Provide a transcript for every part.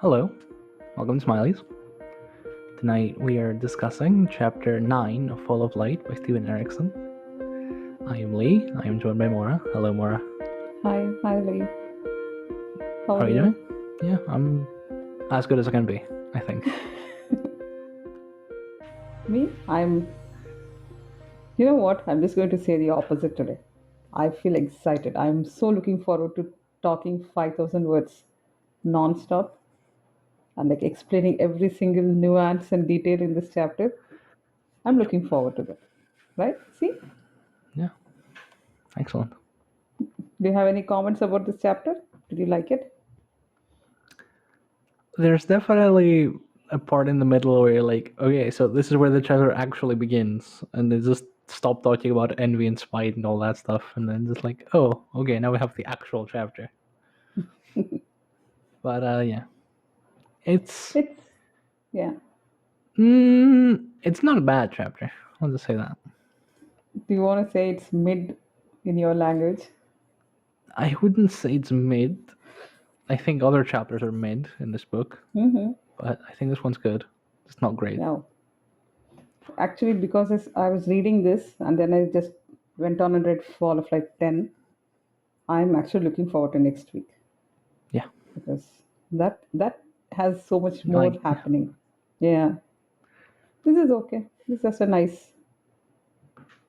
Hello, welcome to Smileys. Tonight we are discussing Chapter 9 of Fall of Light by Steven Erikson. I am Lee. I am joined by Maura. Hello, Maura. Hi Lee. How are you doing? Yeah, I'm as good as I can be, I think. Me? You know what? I'm just going to say the opposite today. I feel excited. I'm so looking forward to talking 5,000 words non-stop and like explaining every single nuance and detail in this chapter. I'm looking forward to that. Right? See? Yeah, excellent. Do you have any comments about this chapter? Did you like it? There's definitely a part in the middle where you're like, okay, so this is where the chapter actually begins, and they just stop talking about envy and spite and all that stuff, and then just like, oh, okay, now we have the actual chapter. But yeah, it's yeah. it's not a bad chapter. I'll just say that. Do you want to say it's mid in your language? I wouldn't say it's mid. I think other chapters are mid in this book, but I think this one's good. It's not great. No. Actually, because I was reading this and then I just went on and read Fall of Light 10, I'm actually looking forward to next week Yeah. because that has so much more happening. Yeah, this is okay. This is just a nice,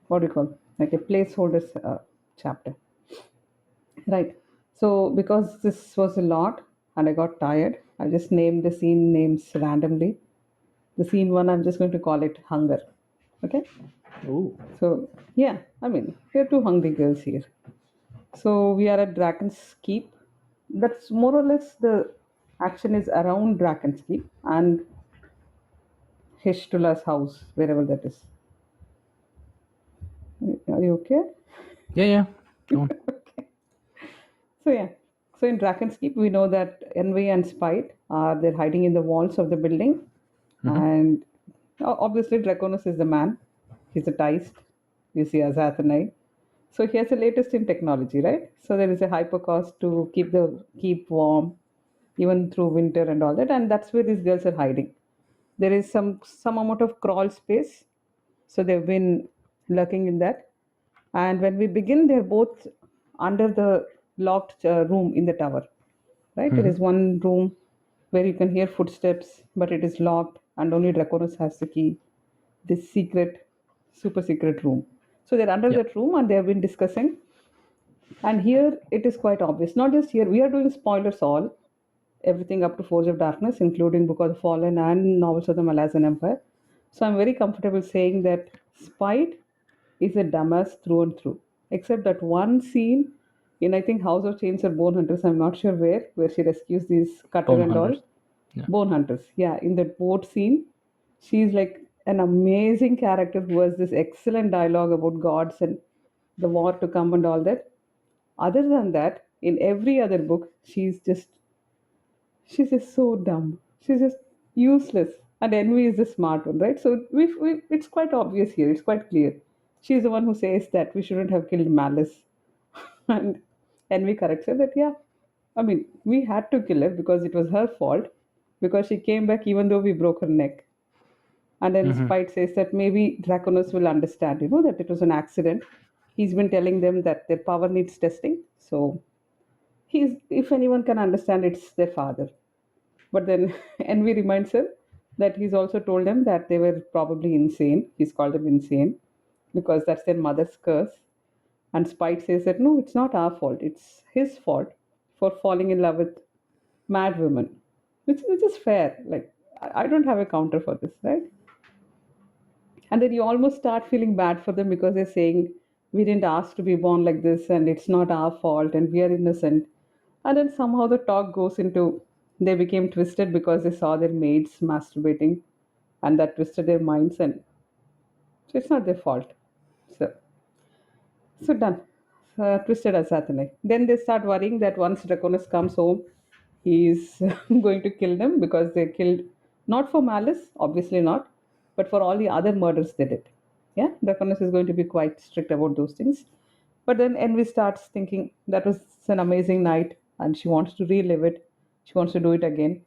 what do you call, like a placeholder chapter, right? So because this was a lot and I got tired, I just named the scene names randomly. The scene one, I'm just going to call it hunger. Okay. Ooh. So yeah, I mean, we're two hungry girls here. So we are at Dracon's Keep. That's more or less the action is around Dracon's Keep and Hishtula's house, wherever that is. Are you okay? Yeah. Go on. Okay. So yeah. So in Dracon's Keep, we know that Envy and Spite are they're hiding in the walls of the building, and obviously Draconis is the man. He's a Teist. You see Azathanai. So he has the latest in technology, right? So there is a hypercost to keep warm, even through winter and all that, and that's where these girls are hiding. There is some amount of crawl space, so they've been lurking in that. And when we begin, they're both under the locked room in the tower, right? There is one room where you can hear footsteps, but it is locked, and only Draconis has the key. This secret, super secret room. So they're under Yeah. that room, and they have been discussing. And here it is quite obvious. Not just here, we are doing spoilers all, everything up to Forge of Darkness, including Book of the Fallen and novels of the Malayan Empire. So I'm very comfortable saying that Spite is a dumbass through and through. Except that one scene in I think House of Chains or Bone Hunters, I'm not sure where she rescues these cutter Bone and all. Hunters. Yeah. Bone Hunters, yeah, in that boat scene, she's like an amazing character who has this excellent dialogue about gods and the war to come and all that. Other than that, in every other book, she's just so dumb. She's just useless. And Envy is the smart one, right? So it's quite obvious here. It's quite clear. She's the one who says that we shouldn't have killed Malice. And Envy corrects her that, yeah, I mean, we had to kill her because it was her fault, because she came back even though we broke her neck. And then Spite says that maybe Draconos will understand, that it was an accident. He's been telling them that their power needs testing. So if anyone can understand, it's their father. But then Envy reminds him that he's also told them that they were probably insane. He's called them insane because that's their mother's curse. And Spite says that no, it's not our fault. It's his fault for falling in love with mad women, which is fair. Like, I don't have a counter for this, right? And then you almost start feeling bad for them because they're saying, we didn't ask to be born like this and it's not our fault and we are innocent. And then somehow the talk goes into they became twisted because they saw their maids masturbating and that twisted their minds, and so it's not their fault. So done. Twisted as Athene. Then they start worrying that once Draconis comes home, he's going to kill them because they killed not for malice, obviously not, but for all the other murders they did. Yeah, Draconis is going to be quite strict about those things. But then Envy starts thinking that was an amazing night and she wants to relive it. She wants to do it again.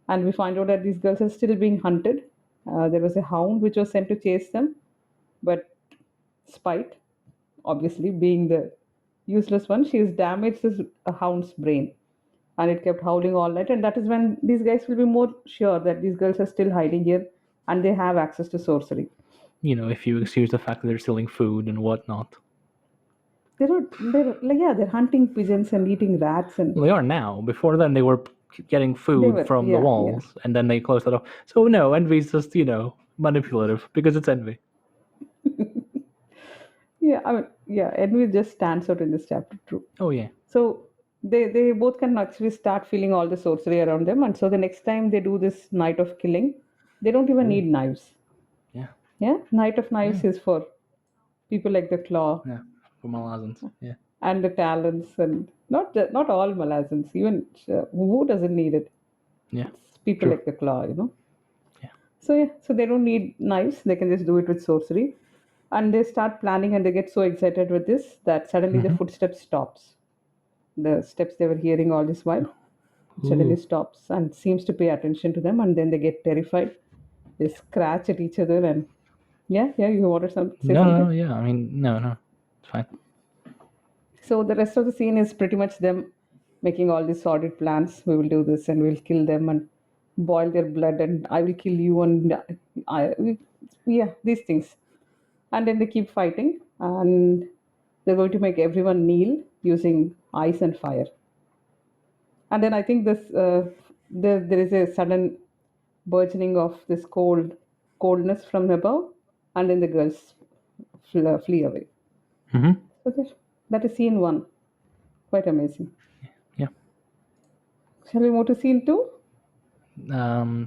And we find out that these girls are still being hunted. There was a hound which was sent to chase them, but Spite, obviously being the useless one, she's damaged this hound's brain, and it kept howling all night. And that is when these guys will be more sure that these girls are still hiding here and they have access to sorcery. If you excuse the fact that they're stealing food and whatnot. They're like, yeah, they're hunting pigeons and eating rats, and Well, they are now. Before then, they were getting they food were, from the yeah. walls, and then they closed that off. So no, envy's just manipulative because it's envy. Yeah, I mean, yeah, Envy just stands out in this chapter, true. Oh yeah. So they both can actually start feeling all the sorcery around them, and so the next time they do this night of killing, they don't even Ooh, need knives. yeah. Yeah, night of Yeah. knives is for people like the claw Yeah. For malazans. Yeah. and the talons, and not all malazans. Even who doesn't need it? Yeah. It's people True. like the claw, Yeah. So yeah, so they don't need knives. They can just do it with sorcery, and they start planning, and they get so excited with this that suddenly the Mm-hmm. footsteps stops. The steps they were hearing all this while suddenly Ooh. stops and seems to pay attention to them, and then they get terrified. They scratch at each other, and yeah, you wanted say No, something? no, yeah. I mean, no. It's fine. So the rest of the scene is pretty much them making all these sordid plans. We will do this, and we'll kill them and boil their blood, and I will kill you, and yeah, these things. And then they keep fighting, and they're going to make everyone kneel using ice and fire. And then I think there is a sudden burgeoning of this coldness from above, and then the girls flee away. Mm-hmm. So that is scene one. Quite amazing. Yeah. Shall we move to scene two?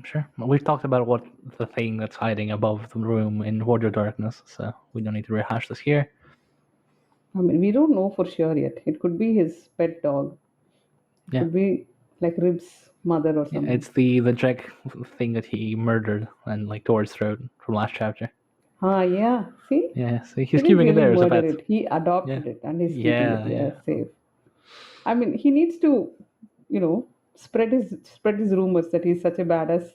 Sure. We've talked about what the thing that's hiding above the room in Wardrobe Darkness, so we don't need to rehash this here. I mean, we don't know for sure yet. It could be his pet dog. Yeah. Could be like Rib's mother or Yeah, something. it's the Jack thing that he murdered and tore its throat from last chapter. Ah, yeah. See, Yeah, so he he's didn't keeping it really there as a murder pet. it. He Yeah. adopted it and he's keeping it. Yeah, Yeah, yeah. safe. I mean, he needs to, spread his rumors that he's such a badass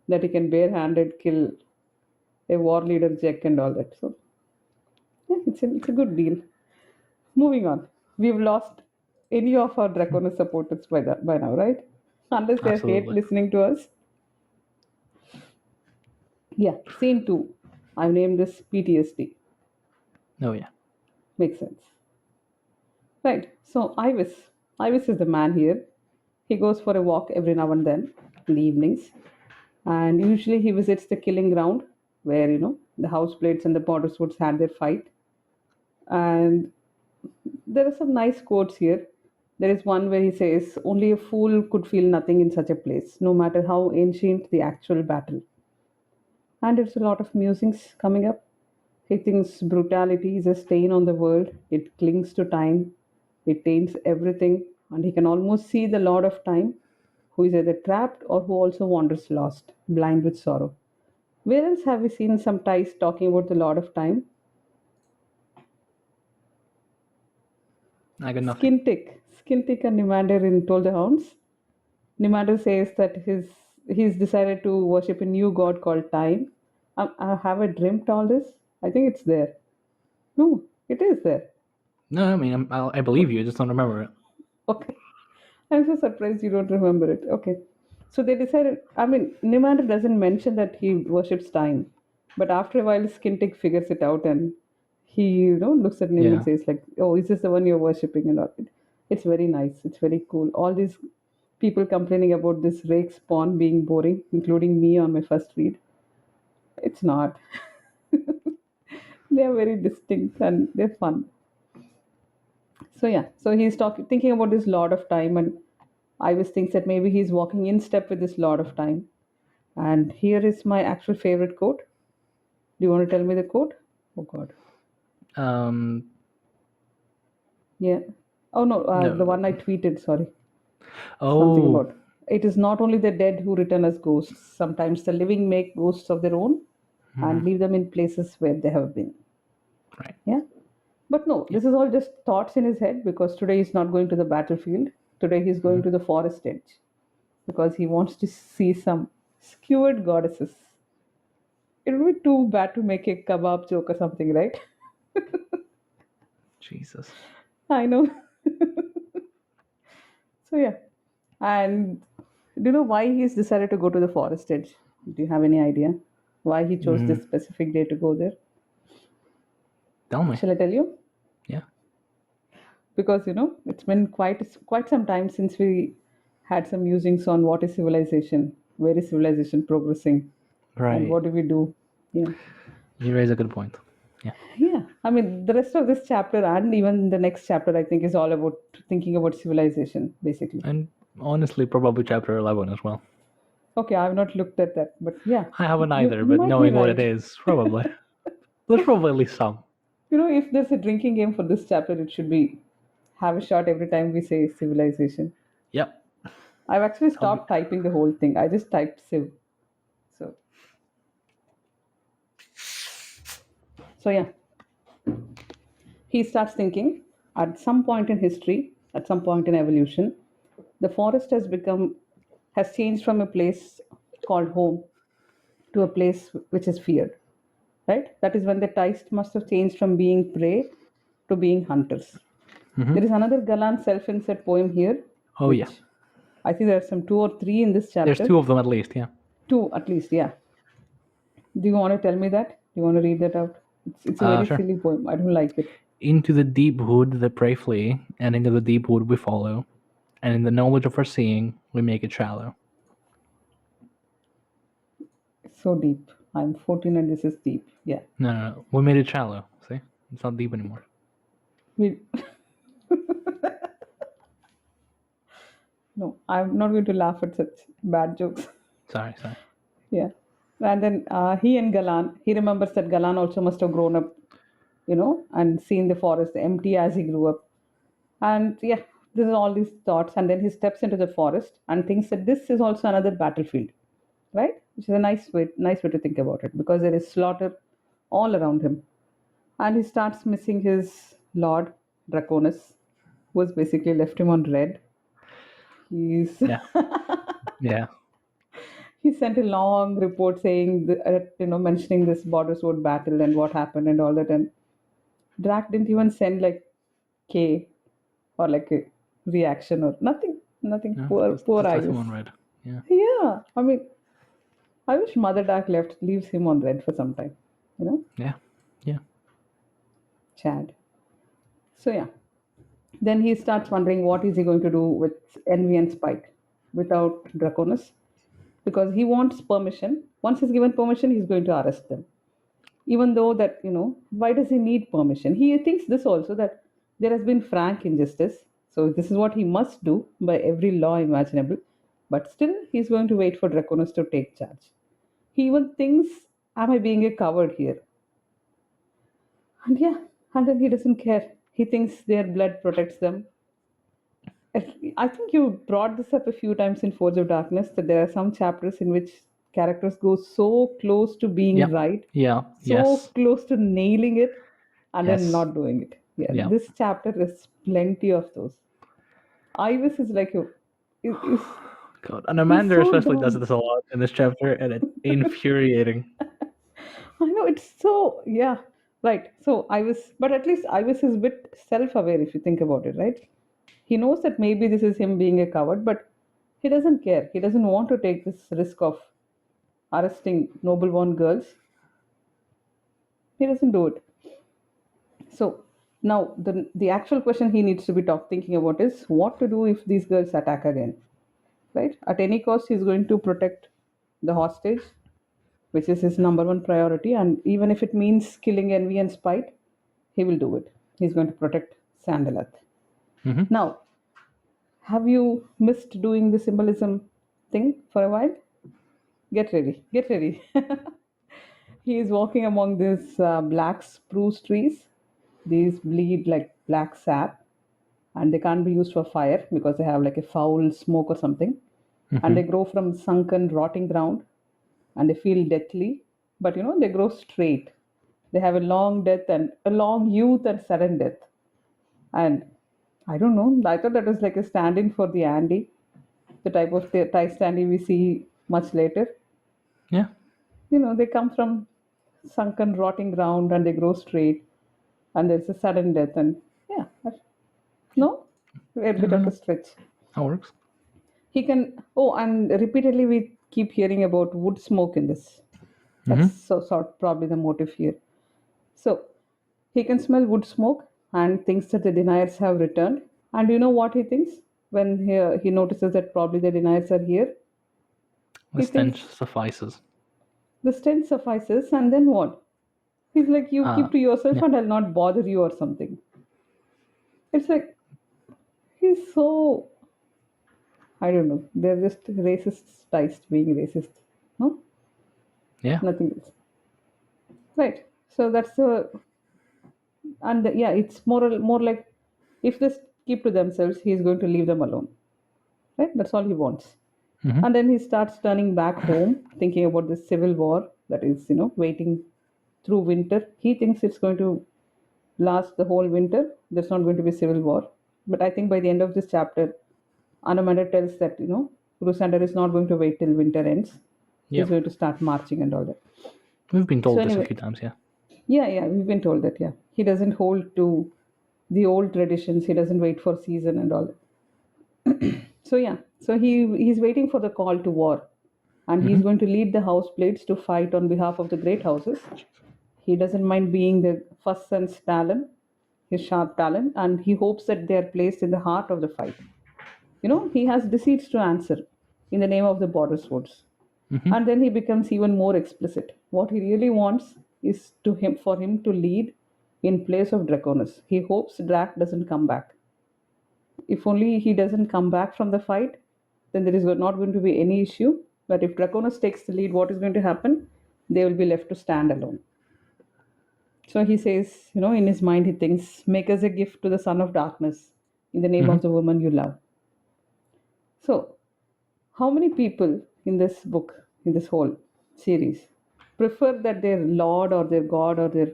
that he can barehanded kill a war leader Jack and all that. So yeah, it's a good deal. Moving on. We've lost any of our Draconis supporters by now, right? Unless they hate Absolutely. listening to us. Yeah, scene two. I've named this PTSD. Oh yeah. Makes sense. Right. So Ivis is the man here. He goes for a walk every now and then in the evenings, and usually he visits the killing ground where the houseblades and the Potterswoods had their fight. And there are some nice quotes here. There is one where he says, "Only a fool could feel nothing in such a place, no matter how ancient the actual battle." And there's a lot of musings coming up. He thinks brutality is a stain on the world. It clings to time. It taints everything. And he can almost see the Lord of Time, who is either trapped or who also wanders lost, blind with sorrow. Where else have we seen some ties talking about the Lord of Time? I got nothing. Skintick and Nimander in Toll the Hounds. Nimander says that he's decided to worship a new god called Time. Have I dreamt all this? I think it's there. No, it is there. No, I mean I believe you. I just don't remember it. Okay. I'm so surprised you don't remember it. Okay. So they decided, I mean, Nimander doesn't mention that he worships time. But after a while, Skintick figures it out, and he, looks at Nim and Yeah. says, like, oh, is this the one you're worshipping? And all. It's very nice. It's very cool. All these people complaining about this rake spawn being boring, including me on my first read. It's not. They are very distinct and they're fun. So yeah, so he's thinking about this Lord of Time, and Ivis thinks that maybe he's walking in step with this Lord of Time. And here is my actual favorite quote. Do you want to tell me the quote? Oh God. Um. Yeah. Oh no, the No. one I tweeted. Sorry, something Oh. about it is not only the dead who return as ghosts. Sometimes the living make ghosts of their own and Hmm. leave them in places where they have been. Right. Yeah. But no, Yeah. this is all just thoughts in his head because today he's not going to the battlefield. Today he's going Hmm. to the forest edge. because he wants to see some skewered goddesses. It would be too bad to make a kebab joke or something, right? Jesus. I know. So yeah, and do you know why he's decided to go to the forest edge? Do you have any idea why he chose Mm, this specific day to go there? tell me. Shall I tell you? Yeah. Because it's been quite some time since we had some musings on what is civilization, where is civilization progressing, and Right. what do we do. Yeah. You raise a good point. Yeah. Yeah, I mean, the rest of this chapter and even the next chapter, I think, is all about thinking about civilization, basically. And honestly, probably chapter 11 as well. Okay, I've not looked at that, but yeah, I haven't you, either, you but might be knowing what it right. is, probably. There's probably at least some. If there's a drinking game for this chapter, it should be have a shot every time we say civilization. Yep. I've actually I'll be. stopped typing the whole thing. I just typed civ. So, so yeah, he starts thinking at some point in history, at some point in evolution, the forest has changed from a place called home to a place which is feared, right? That is when the taste must have changed from being prey to being hunters. Hmm. There is another Galan self-insert poem here, Oh, yeah. which I think there are some two or three in this There's chapter. two of them at least, yeah. Two at least, yeah. Do you want to tell me that? Do you want to read that out? It's a very Sure. silly poem. I don't like it. Into the deep wood the prey flee, and into the deep wood we follow, and in the knowledge of our seeing we make it shallow. It's so deep. I'm 14 and this is deep. Yeah. No. We made it shallow. See? It's not deep anymore. We, no, I'm not going to laugh at such bad jokes. Sorry. Yeah. And then he and Galan, he remembers that Galan also must have grown up, and seen the forest empty as he grew up. And yeah, this is all these thoughts. And then he steps into the forest and thinks that this is also another battlefield, right? Which is a nice way to think about it because there is slaughter all around him. And he starts missing his lord, Draconus, who has basically left him on red. He's Yeah. Yeah. he sent a long report saying, mentioning this border sword battle and what happened and all that. And Drac didn't even send like K or like a reaction or nothing. Nothing. No, Poor just left him Iris. on red. Yeah. Yeah, I mean, I wish Mother Dark leaves him on red for some time. Yeah. Yeah. Chad. So yeah, then he starts wondering what is he going to do with Envy and Spite without Draconus, because he wants permission. Once he's given permission, he's going to arrest them. Even though that, why does he need permission? He thinks this also, that there has been frank injustice. So this is what he must do by every law imaginable. But still, he's going to wait for Draconus to take charge. He even thinks, am I being a coward here? And yeah, and then he doesn't care. He thinks their blood protects them. I think you brought this up a few times in Forge of Darkness that there are some chapters in which characters go so close to being Yep. right, Yeah. so Yes. close to nailing it, and then Yes. not doing it. Yeah, Yeah. this chapter is plenty of those. Iris is like God. he's Anomander so especially does dumb. this a lot in this chapter, and it's infuriating. I know it's so yeah, right. So but at least Iris is a bit self-aware if you think about it, right? He knows that maybe this is him being a coward, but he doesn't care. He doesn't want to take this risk of arresting noble born girls. He doesn't do it. So now the actual question he needs to be thinking about is what to do if these girls attack again. Right? At any cost, he's going to protect the hostage, which is his number one priority. And even if it means killing Envy and Spite, he will do it. He's going to protect Sandalath. Hmm. Now, have you missed doing the symbolism thing for a while? Get ready. Get ready. He is walking among these black spruce trees. These bleed like black sap, and they can't be used for fire because they have like a foul smoke or something. And Hmm. they grow from sunken, rotting ground, and they feel deathly, but they grow straight. They have a long death and a long youth and sudden death. And I don't know. I thought that was like a stand-in for the Andy. the type of the tie standee we see much later. Yeah. They come from sunken, rotting ground and they grow straight, and there's a sudden death. And yeah, no, a Yeah. bit No. of a No. stretch. That works. He can. Oh, and repeatedly we keep hearing about wood smoke in this. That's Mm-hmm. so sort probably the motive here. So he can smell wood smoke and thinks that the deniers have returned. And you know what he thinks when he notices that probably the deniers are here? The He stench thinks suffices. the stench suffices, and then what? He's like, you Uh. keep to yourself Yeah. and I'll not bother you or something. It's like, he's so, I don't know, they're just racist ties being racist. No? Yeah. Nothing else. Right. So that's the, yeah, it's more like if they keep to themselves, he's going to leave them alone. Right? That's all he wants. Mm-hmm. And then he starts turning back home, thinking about this civil war that is, waiting through winter. He thinks it's going to last the whole winter. There's not going to be civil war. But I think by the end of this chapter, Anomander tells that, Rusander is not going to wait till winter ends. He's Yep. going to start marching and all that. We've been So told this a anyway, few times. Yeah. yeah, we've been told that, yeah. He doesn't hold to the old traditions. He doesn't wait for season and all. So yeah, so he's waiting for the call to war, and he's Mm-hmm. going to lead the house blades to fight on behalf of the great houses. He doesn't mind being the first son's talon, his sharp talon, and he hopes that they are placed in the heart of the fight. He has deceits to answer in the name of the border swords. Mm-hmm. And then he becomes even more explicit. What he really wants is for him to lead in place of Draconus. He hopes Drac doesn't come back. If only he doesn't come back from the fight, then there is not going to be any issue. But if Draconus takes the lead, what is going to happen? They will be left to stand alone. So he says, in his mind, he thinks, make us a gift to the son of darkness in the name Mm-hmm. of the woman you love. So, how many people in this book, in this whole series, prefer that their lord or their god or their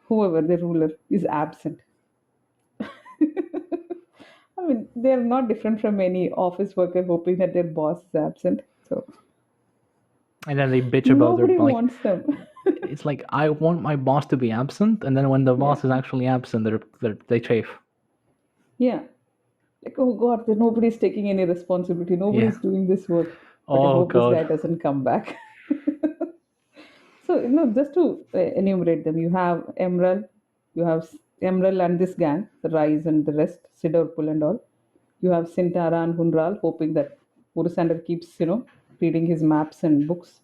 whoever, their ruler, is absent? I mean, they're not different from any office worker hoping that their boss is absent. So And then they bitch about their nobody like. wants them. It's like I want my boss to be absent, and then when the Yeah, boss is actually absent, they chafe. yeah. Like, oh God, nobody's taking any responsibility. Yeah. Nobody's doing this work. But I Oh hope this guy God. doesn't come back. So, just to enumerate them, you have Emerald, you have Emerald and this gang, the Rise and the rest, Sidorpul and all. You have Sintara and Hunral, hoping that Urusander keeps, reading his maps and books.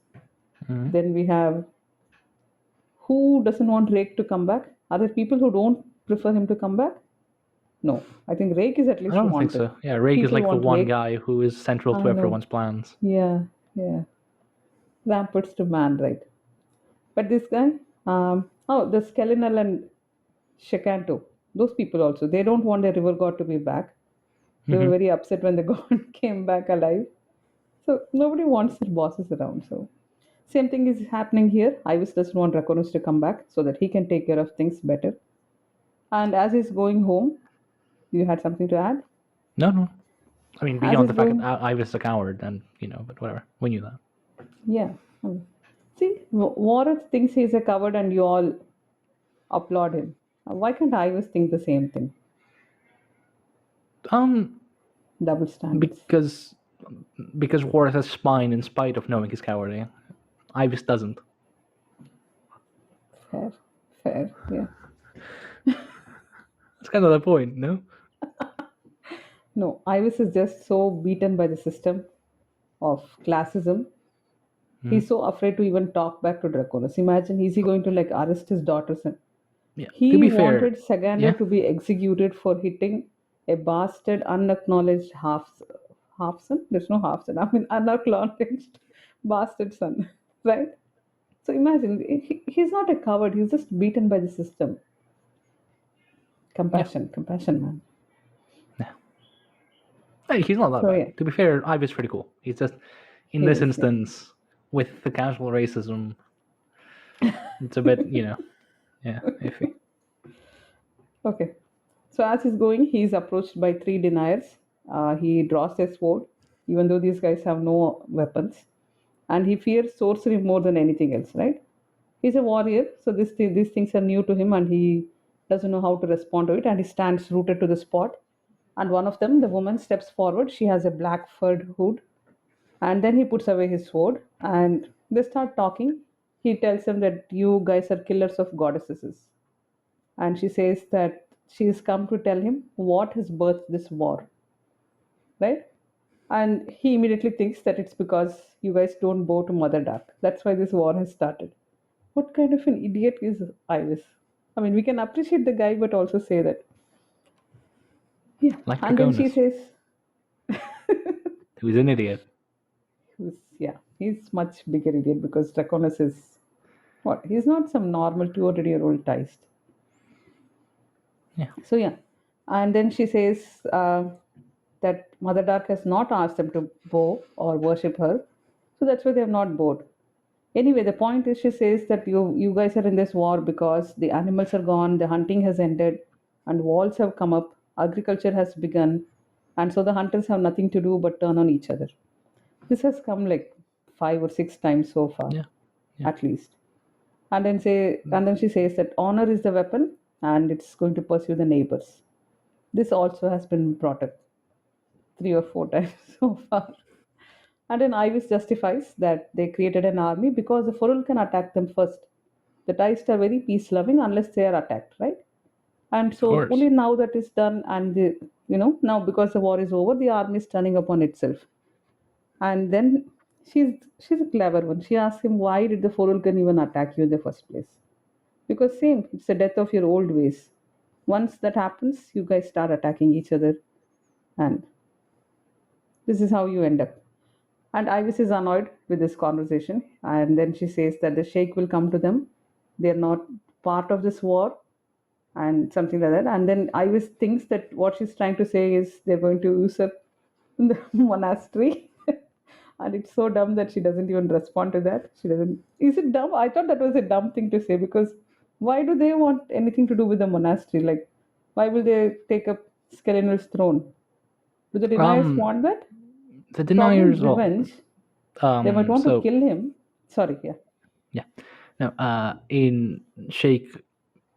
Mhm. Then we have who doesn't want Rake to come back? Are there people who don't prefer him to come back? No. I think Rake is at I least don't think wanted. so. Yeah, Rake is People like the want one Rake. guy who is central I to know. everyone's plans. Yeah, yeah. Ramparts to man, right? But this guy, the Skelinal and Shakanto, those people also, they don't want their river god to be back. They were Hmm. very upset when the god came back alive. So nobody wants their bosses around. So same thing is happening here. Ivis doesn't want Draconus to come back so that he can take care of things better. And as he's going home, you had something to add? No, no. I mean, As beyond he's the fact that going, Ivis is a coward, and but whatever. We knew that. yeah. See, Warren thinks he's a coward and you all applaud him. Why can't Ivis think the same thing? Um, Double standards. because Warth has spine in spite of knowing his cowardly. Ivis doesn't. Fair, fair, yeah. That's kind of the point, no? No, Ivis is just so beaten by the system of classism. Hmm. He's so afraid to even talk back to Draconis. Imagine, is he going to like arrest his daughters? And Yeah. To he be fair, wanted Sagander yeah. to be executed for hitting a bastard, unacknowledged half son. There's no half son. I mean, unacknowledged bastard son, right? So imagine, he's not a coward. He's just beaten by the system. Yeah. Compassion, man. Yeah. Hey, he's not that So bad. yeah, To be fair, Ivis pretty cool. He's just in he this is. Yeah. instance with the casual racism. It's a bit, yeah, iffy. Okay. So as he's going, he is approached by three deniers. He draws a sword. even though these guys have no weapons. And he fears sorcery more than anything else, right? He's a warrior, so these things are new to him, and he doesn't know how to respond to it, and he stands rooted to the spot. And one of them, the woman, steps forward. She has a black furred hood, and then he puts away his sword, and they start talking. He tells them that you guys are killers of goddesses, and she says that she has come to tell him what has birthed this war, right? And he immediately thinks that it's because you guys don't bow to Mother Dark. That's why this war has started. What kind of an idiot is Iris? I mean, we can appreciate the guy, but also say that. Yeah. Like And then she Draconis, says, who's an idiot. yeah, he's much bigger idiot because Draconis is what? He's not some normal 200-year-old Teist. Yeah, So yeah, and then she says that Mother Dark has not asked them to bow or worship her, so that's why they have not bowed. Anyway, the point is, she says that you guys are in this war because the animals are gone, the hunting has ended, and walls have come up, agriculture has begun, and so the hunters have nothing to do but turn on each other. This has come like 5 or 6 times so far, yeah, yeah. at least. And then she says that honor is the weapon, and it's going to pursue the neighbors. This also has been brought up 3 or 4 times so far. And then Ivis justifies that they created an army because the Forul can attack them first. The Taist are very peace loving unless they are attacked, right? And Of so course. only now that is done, and now because the war is over, the army is turning upon itself. And then she's a clever one. She asks him, why did the Forulkan even attack you in the first place? Because same, it's the death of your old ways. Once that happens, you guys start attacking each other, and this is how you end up. And Ivis is annoyed with this conversation, and then she says that the Sheikh will come to them. They're not part of this war, and something like that. And then Ivis thinks that what she's trying to say is they're going to usurp the monastery. And it's so dumb that she doesn't even respond to that. She doesn't. Is it dumb? I thought that was a dumb thing to say because why do they want anything to do with the monastery? Like, why will they take up Skelenur's throne? Do the deniers Um, want that? the Probably in deniers. Well, revenge. They might want to so kill him. Sorry, yeah. yeah, no. In Sheikh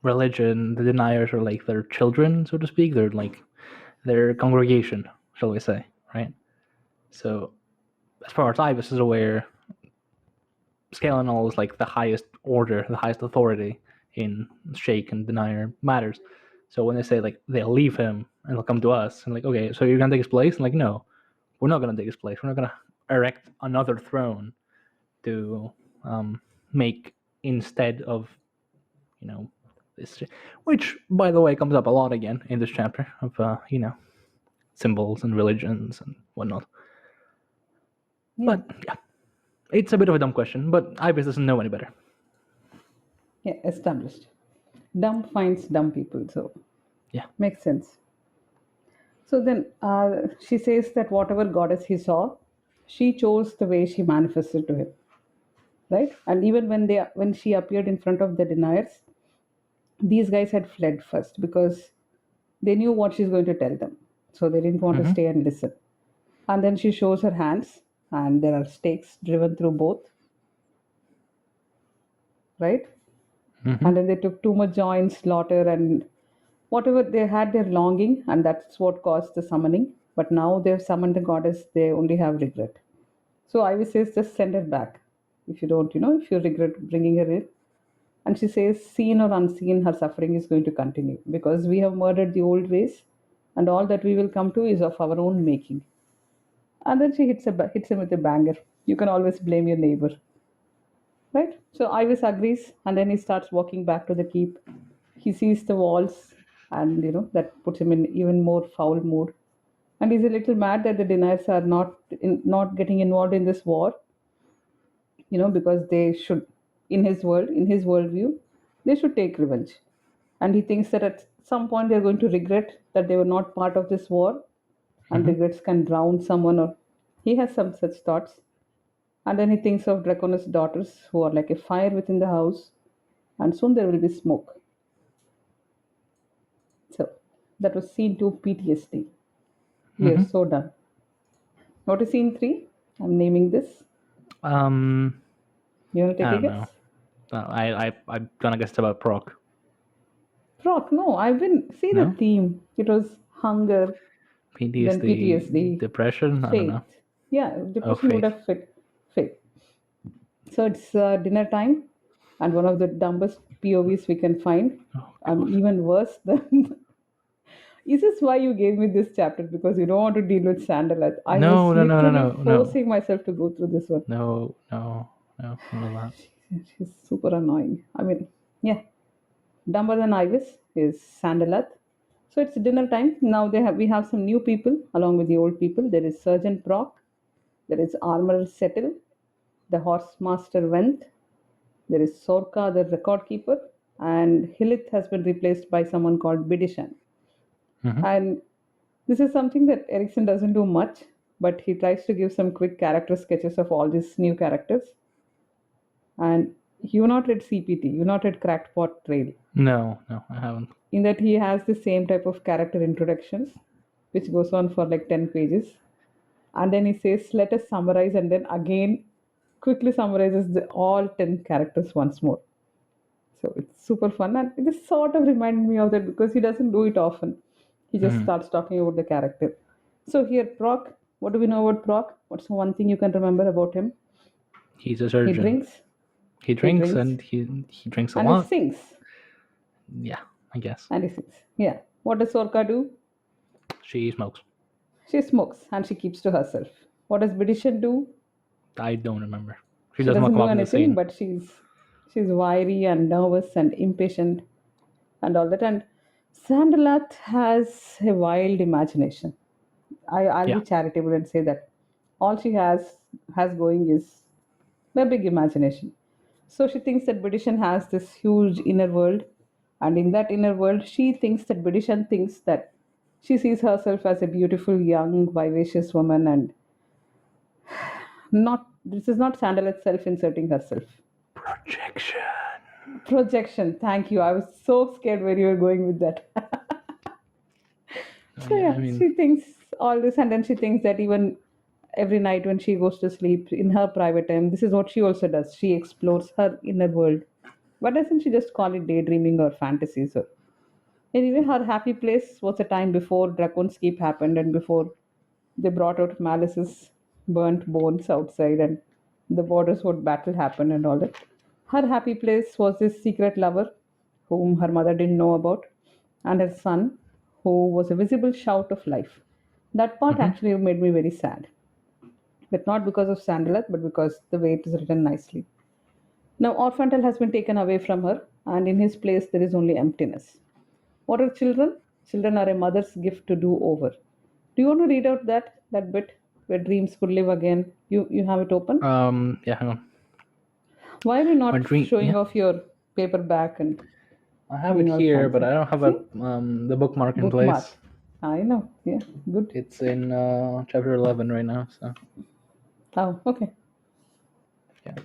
religion, the deniers are like their children, so to speak. They're like their congregation, shall we say, right? So, as far as Ibis is aware, Scalenol is like the highest order, the highest authority in Sheikh and denier matters. So when they say like they'll leave him and they'll come to us, and like, okay, so you're gonna take his place? And like, no, we're not gonna take his place. We're not gonna erect another throne to make instead of this, which by the way comes up a lot again in this chapter of symbols and religions and whatnot. Yeah. But yeah, it's a bit of a dumb question, but Ibis doesn't know any better. Yeah, established. Dumb finds dumb people, so Yeah. makes sense. So then she says that whatever goddess he saw, she chose the way she manifested to him, right? And even when she appeared in front of the deniers, these guys had fled first because they knew what she's going to tell them, so they didn't want to Mm-hmm. stay and listen. And then she shows her hands, and there are stakes driven through both, right? Mm-hmm. And then they took too much joy in slaughter and whatever they had their longing, and that's what caused the summoning. But now they've summoned the goddess, they only have regret. So Ivy says, just send her back if you don't, if you regret bringing her in. And she says, seen or unseen, her suffering is going to continue because we have murdered the old ways, and all that we will come to is of our own making. And then she hits him with a banger. You can always blame your neighbor, right? So Ivis agrees, and then he starts walking back to the keep. He sees the walls, and that puts him in even more foul mood. And he's a little mad that the deniers are not getting involved in this war, because they should, in his worldview, they should take revenge. And he thinks that at some point they're going to regret that they were not part of this war, and Mm-hmm. regrets can drown someone, or he has some such thoughts. And then he thinks of Draconis' daughters, who are like a fire within the house, and soon there will be smoke. So that was scene 2 PTSD. We are Mm-hmm. so done. What is scene 3? I'm naming this. Um, You want to I take a don't know. guess? I'm gonna guess about proc. Rock, no, I've been, see the No, theme. It was hunger, then PTSD, PTSD, depression. I don't know. faith. Yeah, Oh, depression would faith. have fit faith. So it's dinner time, and one of the dumbest POVs we can find. Oh god. Even worse than. Is this why you gave me this chapter? Because you don't want to deal with Sandalwood. I was No, no, no, no, literally no, no, forcing myself to go through this one. no, no, no, none of that. She's super annoying. I mean, yeah, dumber than Ivis is Sandalat. So it's dinner time. Now we have some new people along with the old people. There is Surgeon Proc, there is Armorer Settle, the Horse Master Wenth, there is Sorka, the record keeper, and Hilith has been replaced by someone called Bidishan. Mm-hmm. And this is something that Erickson doesn't do much, but he tries to give some quick character sketches of all these new characters. And you not read CPT, you not read Crackpot Trail. No, no, I haven't. In that he has the same type of character introductions, which goes on for like 10 pages. And then he says, let us summarize, and then again quickly summarizes all 10 characters once more. So it's super fun, and it just sort of reminded me of that because he doesn't do it often. He just Mm-hmm. starts talking about the character. So here, Proc, what do we know about Proc? What's one thing you can remember about him? He's a He surgeon. drinks, He he drinks drinks, and he drinks a and he lot. sings, Yeah, I guess. and he sings. Yeah. What does Sorka do? She smokes. She smokes and she keeps to herself. What does Bidishan do? I don't remember. She She doesn't doesn't come do up in the anything, scene. but she's wiry and nervous and impatient and all that. And Sandalath has a wild imagination. I'll Yeah. be charitable and say that all she has going is a big imagination. So she thinks that Bidishan has this huge inner world, and in that inner world, she thinks that Bidishan thinks that she sees herself as a beautiful, young, vivacious woman, and not this is not Sandal itself inserting herself. Projection. Projection. Thank you. I was so scared where you were going with that. So Yeah, yeah, I mean, she thinks all this, and then she thinks that even every night when she goes to sleep in her private time, this is what she also does. She explores her inner world. Why doesn't she just call it daydreaming or fantasies? Or anyway, her happy place was a time before Dracon's Keep happened and before they brought out Malice's burnt bones outside and the borders would battle happen and all that. Her happy place was this secret lover whom her mother didn't know about and her son who was a visible shout of life. That part hmm actually made me very sad, but not because of Sandalat, but because the way it is written nicely. Now, Orphantel has been taken away from her, and in his place there is only emptiness. What are children? Children are a mother's gift to do over. Do you want to read out that bit where dreams could live again? You have it open. yeah, hang on. Why are you My not dream. showing Yeah, off your paperback and I have it being all here, but fancy? I don't have a See, the bookmark in bookmark. place. I know. Yeah, good. It's in chapter 11 right now. So Oh, okay. yeah.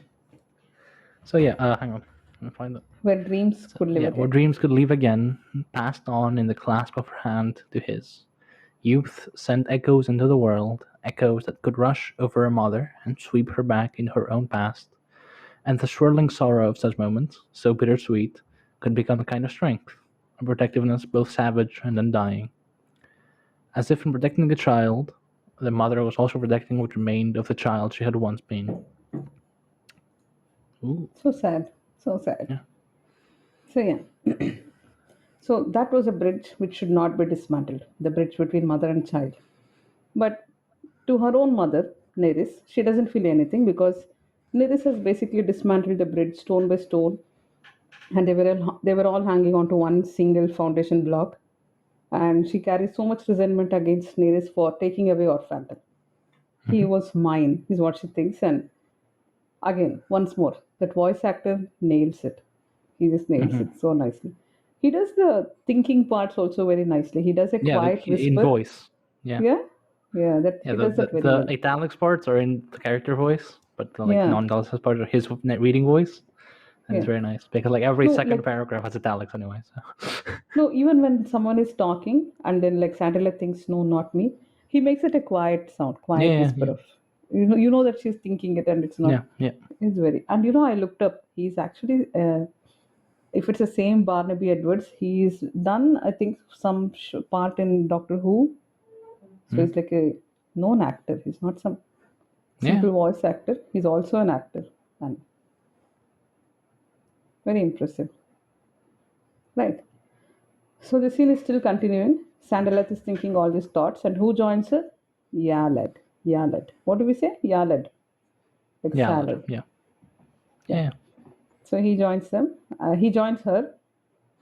So yeah, hang on. Let me find it. Where dreams So, could live yeah, where again. dreams could live again, passed on in the clasp of her hand to his. Youth sent echoes into the world, echoes that could rush over her mother and sweep her back in her own past. And the swirling sorrow of such moments, so bittersweet, could become a kind of strength, a protectiveness both savage and undying. As if in protecting the child, the mother was also protecting what remained of the child she had once been. Ooh, So sad. So sad. yeah. So yeah. So that was a bridge which should not be dismantled. The bridge between mother and child. But to her own mother, Neris, she doesn't feel anything because Neris has basically dismantled the bridge stone by stone, and they were all hanging onto one single foundation block. And she carries so much resentment against Neris for taking away Orphanton. He hmm was mine, is what she thinks. And again, once more, that voice actor nails it. He just nails hmm it so nicely. He does the thinking parts also very nicely. He does a Yeah, quiet in whisper. voice. Yeah. Yeah, yeah, that Yeah, he the, does the, that very the well. italics parts are in the character voice, but the like Yeah, non-italics part are his reading voice, and it's yeah. very nice because like every No, second like paragraph has italics anyway. So. no, even when someone is talking and then like Sandalwood thinks, no, not me. He makes it a quiet sound, quiet Yeah, whisper yeah, of, you know that she's thinking it and it's not. yeah, yeah. It's very, and I looked up. He's actually, if it's the same Barnaby Edwards, he's done, I think, some part in Doctor Who. So Mm, he's like a known actor. He's not some yeah, simple voice actor. He's also an actor, and very impressive, right? So the scene is still continuing. Sandaleth is thinking all these thoughts, and who joins her? Yaled. Yaled. What do we say? Yaled. Like yeah, lad, salad. yeah, Yeah. yeah. So he joins them. He joins her,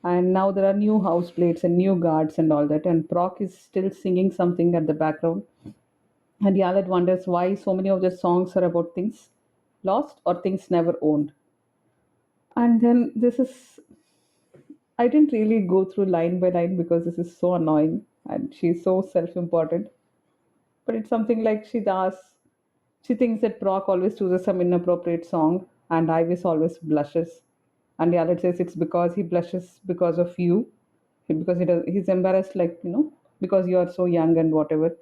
and now there are new house plates and new guards and all that. And Proc is still singing something at the background. And Yaled wonders why so many of the songs are about things lost or things never owned. And then this is, I didn't really go through line by line because this is so annoying and she's so self important. But it's something like she thinks that Proc always chooses some inappropriate song and Ivis always blushes. And the other says it's because he blushes because of you, because he's embarrassed, like, because you are so young and whatever.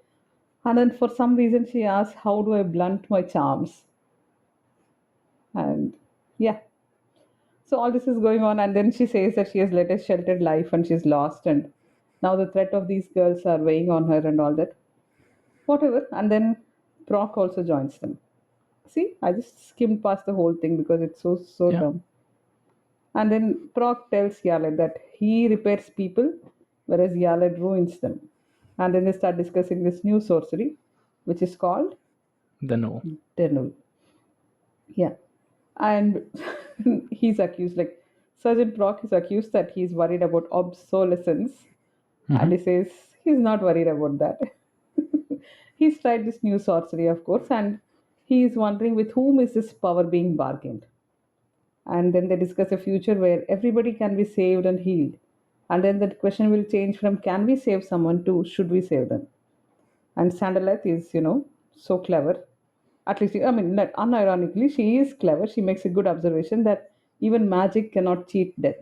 And then for some reason she asks, how do I blunt my charms? And yeah, so all this is going on, and then she says that she has led a sheltered life and she's lost, and now the threat of these girls are weighing on her and all that. Whatever. And then Proc also joins them. See, I just skimmed past the whole thing because it's so Yeah. dumb. And then Proc tells Yaled that he repairs people, whereas Yaled ruins them. And then they start discussing this new sorcery, which is called The no. Denul. Yeah. And he's accused, like, Sergeant Proc is accused that he's worried about obsolescence. And Mm-hmm. he says he's not worried about that. He's tried this new sorcery, of course, and he is wondering with whom is this power being bargained. And then they discuss a future where everybody can be saved and healed. And then the question will change from can we save someone to should we save them? And Sandaleth is, so clever. At least, I mean, not unironically, she is clever. She makes a good observation that even magic cannot cheat death.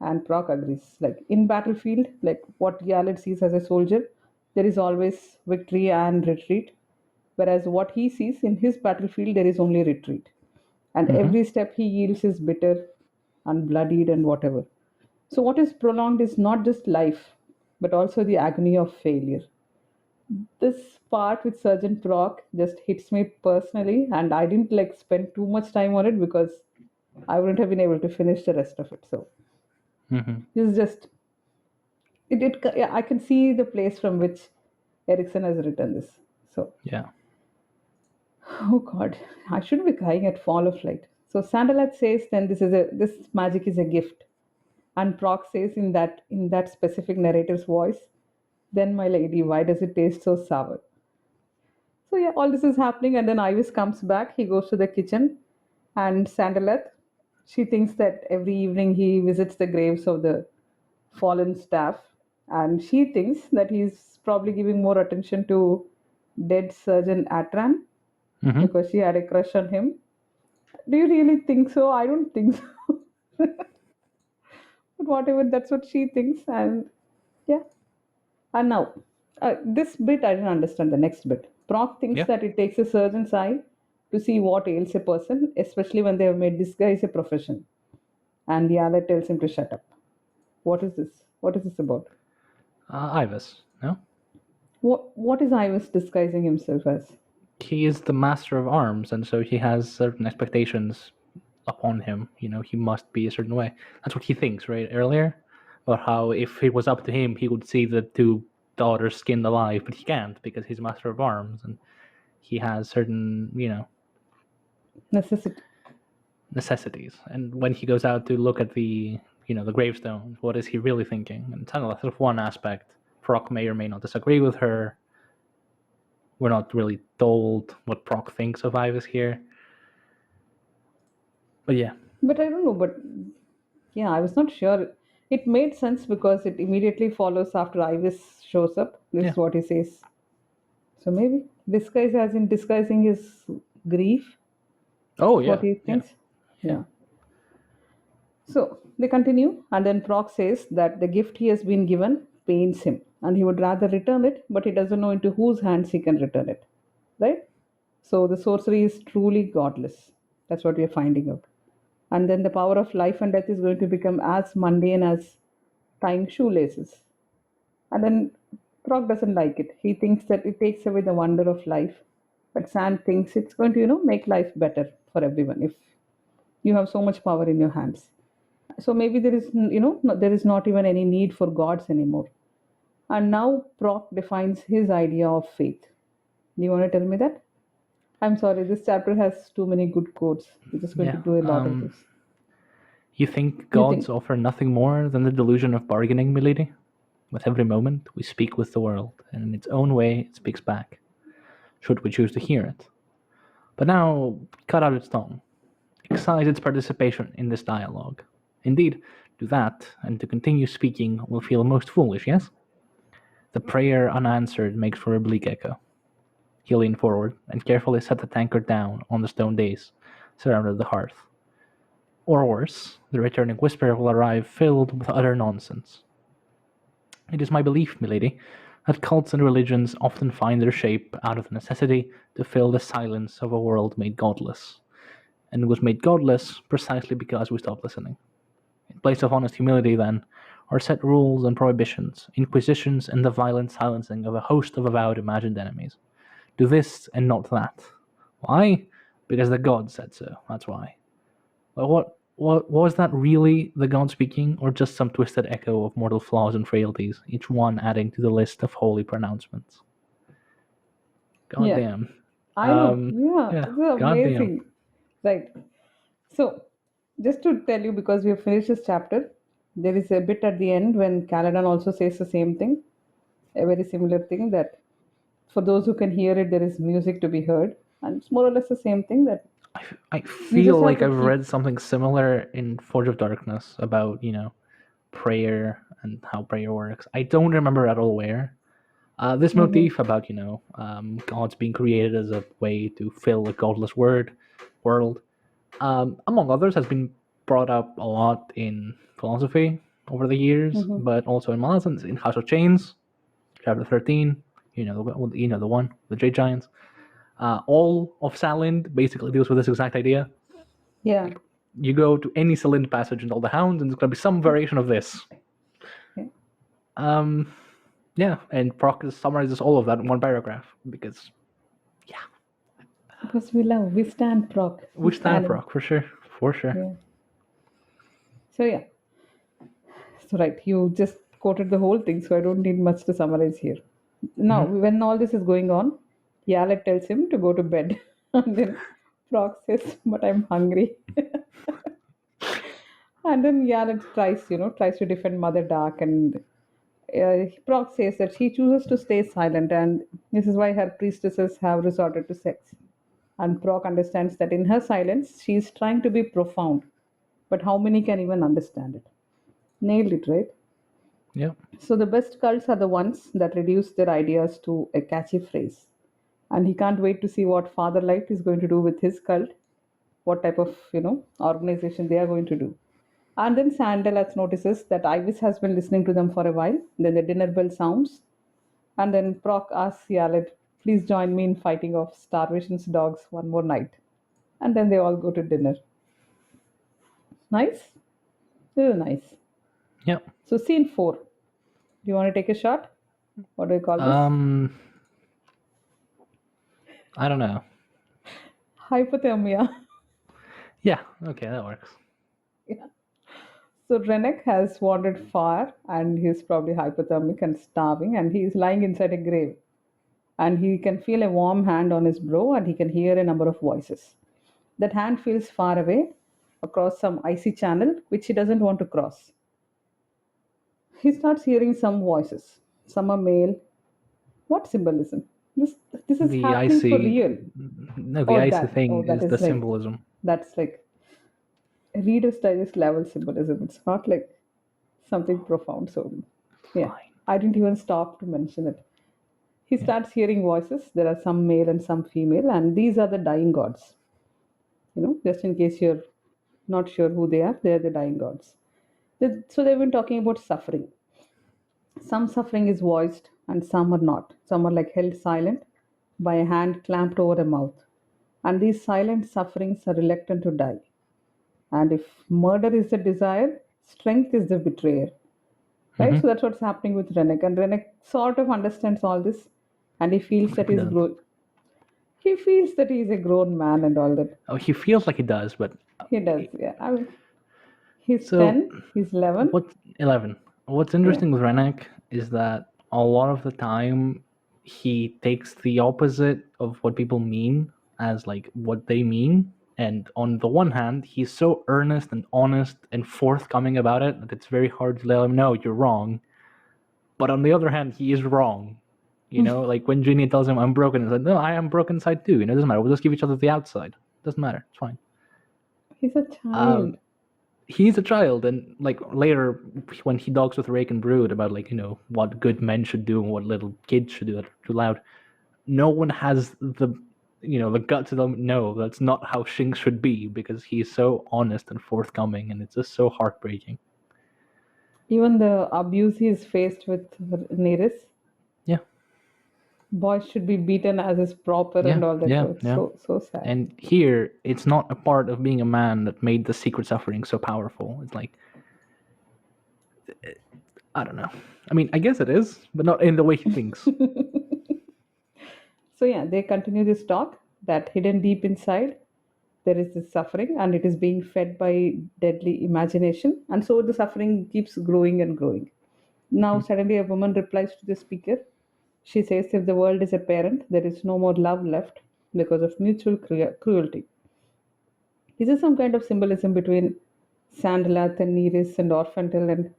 And Proc agrees. Like in battlefield, like what Yalid sees as a soldier, there is always victory and retreat. Whereas what he sees in his battlefield, there is only retreat. And Mm-hmm. every step he yields is bitter and bloodied and whatever. So what is prolonged is not just life, but also the agony of failure. This part with Surgeon Proc just hits me personally, and I didn't like spend too much time on it because I wouldn't have been able to finish the rest of it. So Mm-hmm. this is just yeah, I can see the place from which Erickson has written this. So, Yeah. oh God, I shouldn't be crying at Fall of Light. So Sandalat says then this magic is a gift, and Proc says in that specific narrator's voice, then my lady, why does it taste so sour? So yeah, all this is happening, and then Ivis comes back. He goes to the kitchen, and Sandalat, she thinks that every evening he visits the graves of the fallen staff, and she thinks that he's probably giving more attention to dead Surgeon Atran Mm-hmm. because she had a crush on him. Do you really think so? I don't think so. But whatever, that's what she thinks, and yeah. And now, this bit I didn't understand. The next bit, Proc thinks Yeah. that it takes a surgeon's eye to see what ails a person, especially when they have made disguise a profession. And the other tells him to shut up. What is this? What is this about? Ivis. No. What is Ivis disguising himself as? He is the master of arms, and so he has certain expectations upon him. He must be a certain way. That's what he thinks, right? Earlier, about how if it was up to him, he would see the two daughters skinned alive, but he can't because he's master of arms, and he has certain, Necessity. necessities. And when he goes out to look at the gravestones, what is he really thinking? And it's kind of sort of one aspect. Proc may or may not disagree with her. We're not really told what Proc thinks of Ivis here. But yeah. But I don't know. But yeah, I was not sure. It made sense because it immediately follows after Ivis shows up. This Yeah. is what he says. So maybe disguise, as in disguising his grief. Oh That's what yeah. he Yeah. thinks. Yeah. Yeah. So they continue, and then Proc says that the gift he has been given pains him, and he would rather return it, but he doesn't know into whose hands he can return it, right? So the sorcery is truly godless. That's what we are finding out. And then the power of life and death is going to become as mundane as tying shoelaces. And then Frog doesn't like it. He thinks that it takes away the wonder of life. But Sand thinks it's going to, make life better for everyone if you have so much power in your hands. So maybe there is, there is not even any need for gods anymore. And now Proc defines his idea of faith. Do you want to tell me that? I'm sorry, this chapter has too many good quotes. We're just going to Yeah. do a lot of this. You think You gods think? offer nothing more than the delusion of bargaining, milady? With every moment, we speak with the world, and in its own way, it speaks back, should we choose to hear it. But now, cut out its tongue. Excise its participation in this dialogue. Indeed, do that, and to continue speaking will feel most foolish, yes? The prayer unanswered makes for a bleak echo. He leaned forward and carefully set the tankard down on the stone dais surrounded the hearth. Or worse, the returning whisper will arrive filled with utter nonsense. It is my belief, milady, that cults and religions often find their shape out of the necessity to fill the silence of a world made godless. And it was made godless precisely because we stopped listening. In place of honest humility, then, are set rules and prohibitions, inquisitions, and the violent silencing of a host of avowed imagined enemies. Do this and not that. Why? Because the god said so. That's why. But what was that really the god speaking, or just some twisted echo of mortal flaws and frailties, each one adding to the list of holy pronouncements? Yeah, Goddamn. I know. Yeah, Yeah, it's goddamn. amazing. Right. So, just to tell you, because we have finished this chapter, there is a bit at the end when Caladan also says the same thing, a very similar thing that for those who can hear it, there is music to be heard. And it's more or less the same thing that I you just feel have like to I've keep. read something similar in Forge of Darkness about, prayer and how prayer works. I don't remember at all where. This Mhm. motif about, gods being created as a way to fill a godless world, among others, has been brought up a lot in philosophy over the years, Mhm. but also in Malazans, in House of Chains, chapter 13, the one, the Jade Giants. All of Salind basically deals with this exact idea. Yeah. You go to any Salind passage in all the Hounds, and there's going to be some variation of this. Yeah. Um, yeah, and Proc summarizes all of that in one paragraph because, yeah, Because we stand proc, we we stand stand. Proc for sure. Yeah. So yeah. So right, you just quoted the whole thing, so I don't need much to summarize here. Now, Hmm. when all this is going on, Yalet tells him to go to bed, and then Frog says, "But I'm hungry." And then Yalet tries to defend Mother Dark, and Frog says that she chooses to stay silent, and this is why her priestesses have resorted to sex. And Frog understands that in her silence, she is trying to be profound, but how many can even understand it? Nailed it, right? Yeah. So the best cults are the ones that reduce their ideas to a catchy phrase. And he can't wait to see what Father Light is going to do with his cult, what type of organization they are going to do. And then Sandalat notices that Ibis has been listening to them for a while. Then the dinner bell sounds, and then Proc asks Yalet, "Please join me in fighting off Starvation's dogs one more night." And then they all go to dinner. Nice, this is nice. Yeah. So scene 4. Do you want to take a shot? What do you call this? Um, I don't know. Hypothermia. Yeah. Okay, that works. Yeah. So Wreneck has wandered far and he's probably hypothermic and starving and he's lying inside a grave. And he can feel a warm hand on his brow and he can hear a number of voices. That hand feels far away across some icy channel which he doesn't want to cross. He starts hearing some voices. Some are male. What symbolism? This this is The happening for icy, real. no, the Or icy that. Oh, thing that is the is like symbolism. that's like Reader's Digest level symbolism. It's not like something profound. So, yeah, Fine. I didn't even stop to mention it. He Yeah. starts hearing voices. There are some male and some female, and these are the dying gods. Just in case you're not sure who they are the dying gods. So they've been talking about suffering. Some suffering is voiced and some are not. Some are like held silent by a hand clamped over a mouth. And these silent sufferings are reluctant to die. And if murder is the desire, strength is the betrayer. Right? Mm-hmm. So that's what's happening with Wreneck. And Wreneck sort of understands all this and he feels that Except he doesn't. he feels that he's a grown man and all that. Oh, he feels like he does, but He does, yeah. I mean, he's so 10, he's 11. what? 11. What's Yeah. interesting with Wreneck is that a lot of the time he takes the opposite of what people mean as like what they mean. And on the one hand, he's so earnest and honest and forthcoming about it that it's very hard to let him know you're wrong. But on the other hand, he is wrong. Like when Ginny tells him I'm broken, he's like, no, I am broken inside too. It doesn't matter. We'll just give each other the outside. Doesn't matter. It's fine. He's a Um, child. he's a child, and like later when he talks with Rake and Brood about like what good men should do and what little kids should do that are too loud, no one has the guts to tell him no, that's not how Shinx should be, because he's so honest and forthcoming, and it's just so heartbreaking. Even the abuse he's faced with Neris, Yeah, boys should be beaten as is proper yeah, and all that. yeah, Oh, it's yeah. so sad. And here, it's not a part of being a man that made the secret suffering so powerful. It's like, I don't know. I mean, I guess it is, but not in the way he thinks. So yeah, they continue this talk that hidden deep inside there is this suffering and it is being fed by deadly imagination, and so the suffering keeps growing and growing. Now suddenly a woman replies to the speaker. She says if the world is a parent, there is no more love left because of mutual cruelty. Is there some kind of symbolism between Sandalath and Nereus and Orphantel and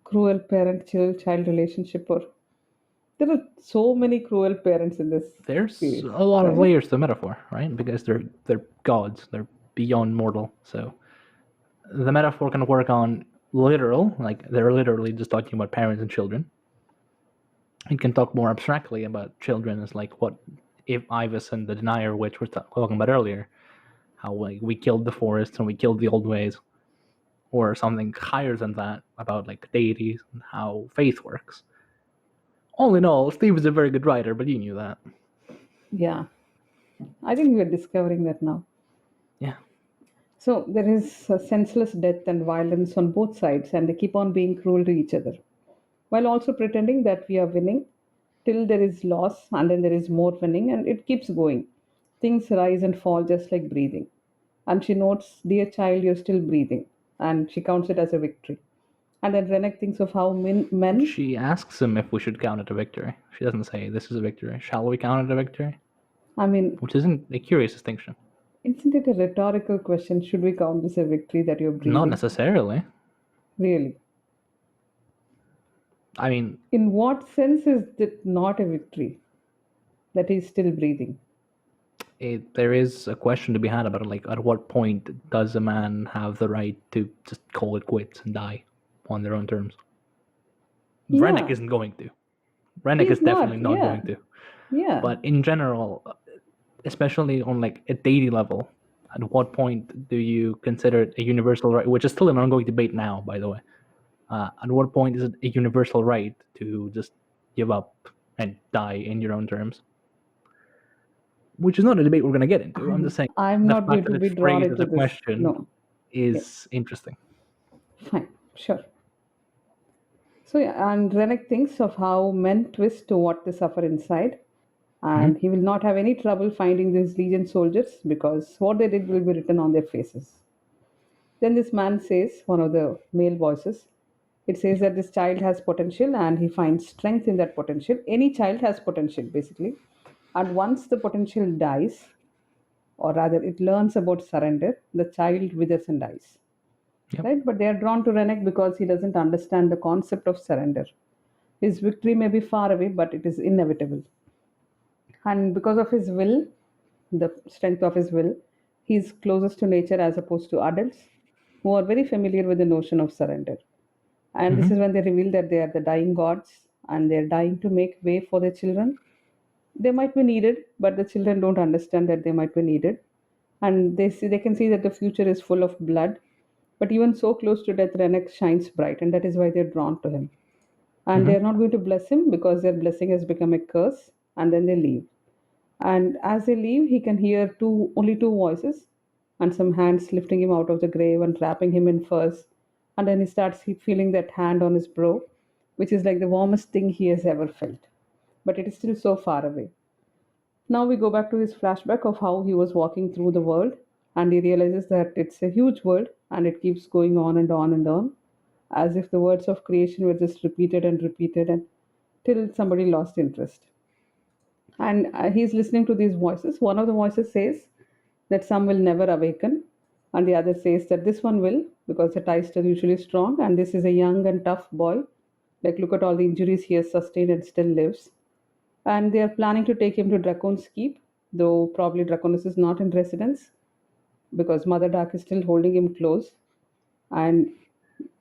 cruel parent-child relationship? Or there are so many cruel parents in this There's series, a lot of right? layers to the metaphor, right? Because they're gods, they're beyond mortal. So the metaphor can work on literal, like they're literally just talking about parents and children. It can talk more abstractly about children as like what if Ivus and the Denier, which we're talking about earlier, how like we killed the forests and we killed the old ways, or something higher than that about like deities and how faith works. All in all, Steve is a very good writer, but you knew that. Yeah, I think we are discovering that now. Yeah. So there is senseless death and violence on both sides, and they keep on being cruel to each other, while also pretending that we are winning till there is loss, and then there is more winning, and it keeps going. Things rise and fall just like breathing. And she notes, dear child, you're still breathing, and she counts it as a victory. And then Renek thinks of how men, She asks him if we should count it a victory. She doesn't say this is a victory. Shall we count it a victory? I mean, Which isn't a curious distinction. isn't it a rhetorical question? Should we count this a victory that you're Not breathing? necessarily. Really? I mean, In what sense is it not a victory that he's still breathing? there is a question to be had about it. Like, at what point does a man have the right to just call it quits and die on their own terms? Wreneck Yeah, isn't going to. Wreneck is he's definitely not. not Yeah, going to. yeah. But in general, especially on like a daily level, at what point do you consider it a universal right? Which is still an ongoing debate now, by the way. At what point is it a universal right to just give up and die in your own terms? Which is not a debate we're going to get into. I'm just saying I'm the not fact going that to it's be drawn phrased as into a this. question No. Yeah, is interesting. fine, sure. So yeah, and Renek thinks of how men twist to what they suffer inside, Hmm. and he will not have any trouble finding these Legion soldiers because what they did will be written on their faces. Then this man says, one of the male voices, it says that this child has potential and he finds strength in that potential. Any child has potential, basically. And once the potential dies, or rather it learns about surrender, the child withers and dies. Yep. Right? But they are drawn to Renek because he doesn't understand the concept of surrender. His victory may be far away, but it is inevitable. And because of his will, the strength of his will, he is closest to nature as opposed to adults who are very familiar with the notion of surrender. And this Hmm. is when they reveal that they are the dying gods and they're dying to make way for their children. They might be needed, but the children don't understand that they might be needed. And they can see that the future is full of blood. But even so close to death, Renek shines bright, and that is why they're drawn to him. and they're not going to bless him because their blessing has become a curse, and then they leave. And as they leave, he can hear only two voices and some hands lifting him out of the grave and wrapping him in furs. And then he starts feeling that hand on his brow, which is like the warmest thing he has ever felt. But it is still so far away. Now we go back to his flashback of how he was walking through the world, and he realizes that it's a huge world and it keeps going on and on and on, as if the words of creation were just repeated and repeated and till somebody lost interest. And he's listening to these voices. One of the voices says that some will never awaken, and the other says that this one will, because the ties are usually strong, and this is a young and tough boy. Like, look at all the injuries he has sustained and still lives. And they are planning to take him to Dracon's Keep, though probably Draconis is not in residence because Mother Dark is still holding him close. And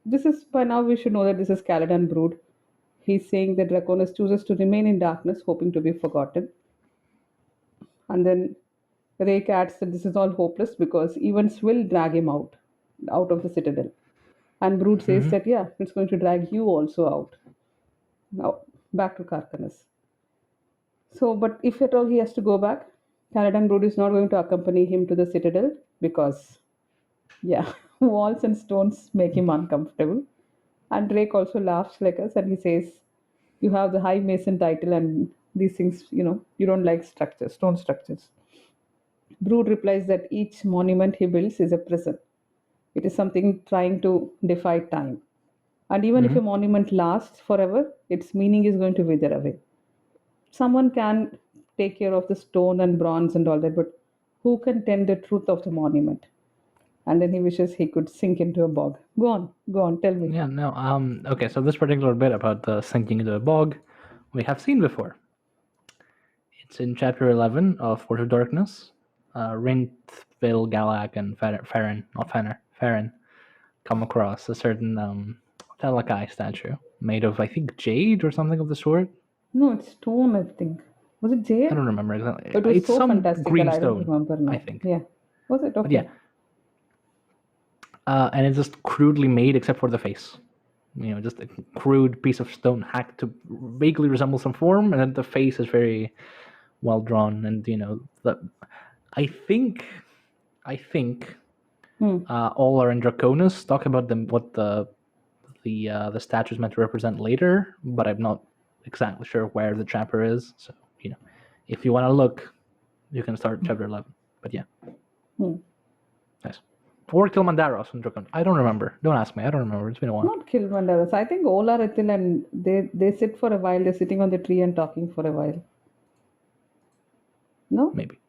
this is, by now we should know that this is Caladan Brood. He's saying that Draconis chooses to remain in darkness, hoping to be forgotten. And then Rake adds that this is all hopeless because events will drag him out of the citadel. And Brood says that, yeah, it's going to drag you also out. Now, back to Karkanas. So, but if at all he has to go back, Caladan Brood is not going to accompany him to the citadel because, yeah, walls and stones make him uncomfortable. And Drake also laughs like us and he says, you have the High Mason title and these things, you don't like structures, stone structures. Brood replies that each monument he builds is a prison. It is something trying to defy time. And even if a monument lasts forever, its meaning is going to wither away. Someone can take care of the stone and bronze and all that, but who can tend the truth of the monument? And then he wishes he could sink into a bog. Go on, tell me. Yeah, no. Okay, so this particular bit about the sinking into a bog, we have seen before. It's in chapter 11 of Forge of Darkness. Rinthville, Galak, and Farron come across a certain Talakai statue made of, I think, jade or something of the sort. No, it's stone, I think. Was it jade? I don't remember exactly. It was It's so some fantastical. green I don't stone, remember now. I think. Yeah. Was it? Okay. But yeah. And it's just crudely made except for the face. Just a crude piece of stone hacked to vaguely resemble some form, and then the face is very well drawn. And I think all are in Draconis talk about what the statue is meant to represent later, but I'm not exactly sure where the chapter is. So if you want to look, you can start chapter 11. But yeah, nice. Or Kilmandaros from Dracon. I don't remember. Don't ask me. I don't remember. It's been a while. Not Kilmandaros. I think Ola Ethel and they sit for a while. They're sitting on the tree and talking for a while. No? Maybe.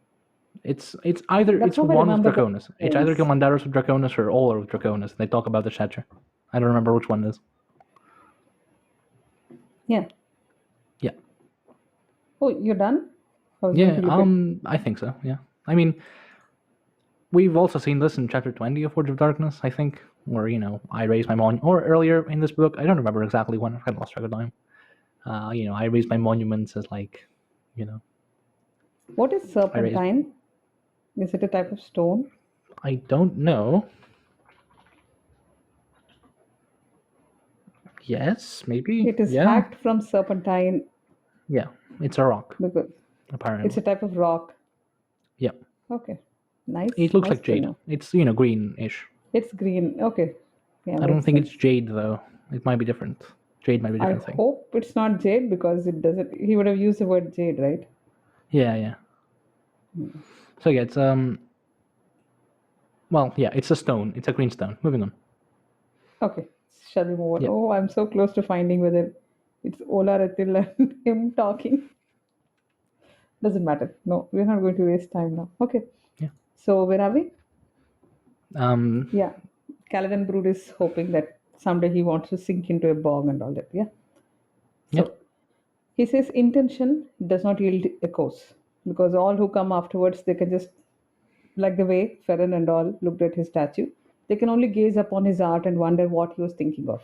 It's either That's it's how I one of remember the Draconis. It's either names. Kilmandaros with Draconis or Ola with Draconis. They talk about the statue. I don't remember which one it is. Yeah. Yeah. Oh, you're done? Yeah. I think so. Yeah. I mean, we've also seen this in chapter 20 of Forge of Darkness, I think, where I raised my monument, or earlier in this book. I don't remember exactly when. I kind of lost track of time. I raised my monuments as What is serpentine? Is it a type of stone? I don't know. Yes, maybe. It is Yeah. hacked from serpentine Yeah, it's a rock, because apparently. it's a type of rock. Yeah. Okay. Nice. It looks Nice like to jade. know. It's, greenish. It's green. Okay. Yeah, I don't makes think sense. it's jade, though. It might be different. Jade might be a I different thing. hope it's not jade because it doesn't. He would have used the word jade, right? Yeah. So yeah, it's well, yeah, it's a stone. It's a green stone. Moving on. Okay. Shall we move on? Yeah. Oh, I'm so close to finding whether it's Ola Ratil and him talking. Doesn't matter. No, we're not going to waste time now. Okay. Yeah. So where are we? Um. Yeah. Caladan Brood is hoping that someday he wants to sink into a bog and all that. Yeah. Yeah. So he says intention does not yield echoes because all who come afterwards, they can just, like the way Ferren and all looked at his statue, they can only gaze upon his art and wonder what he was thinking of.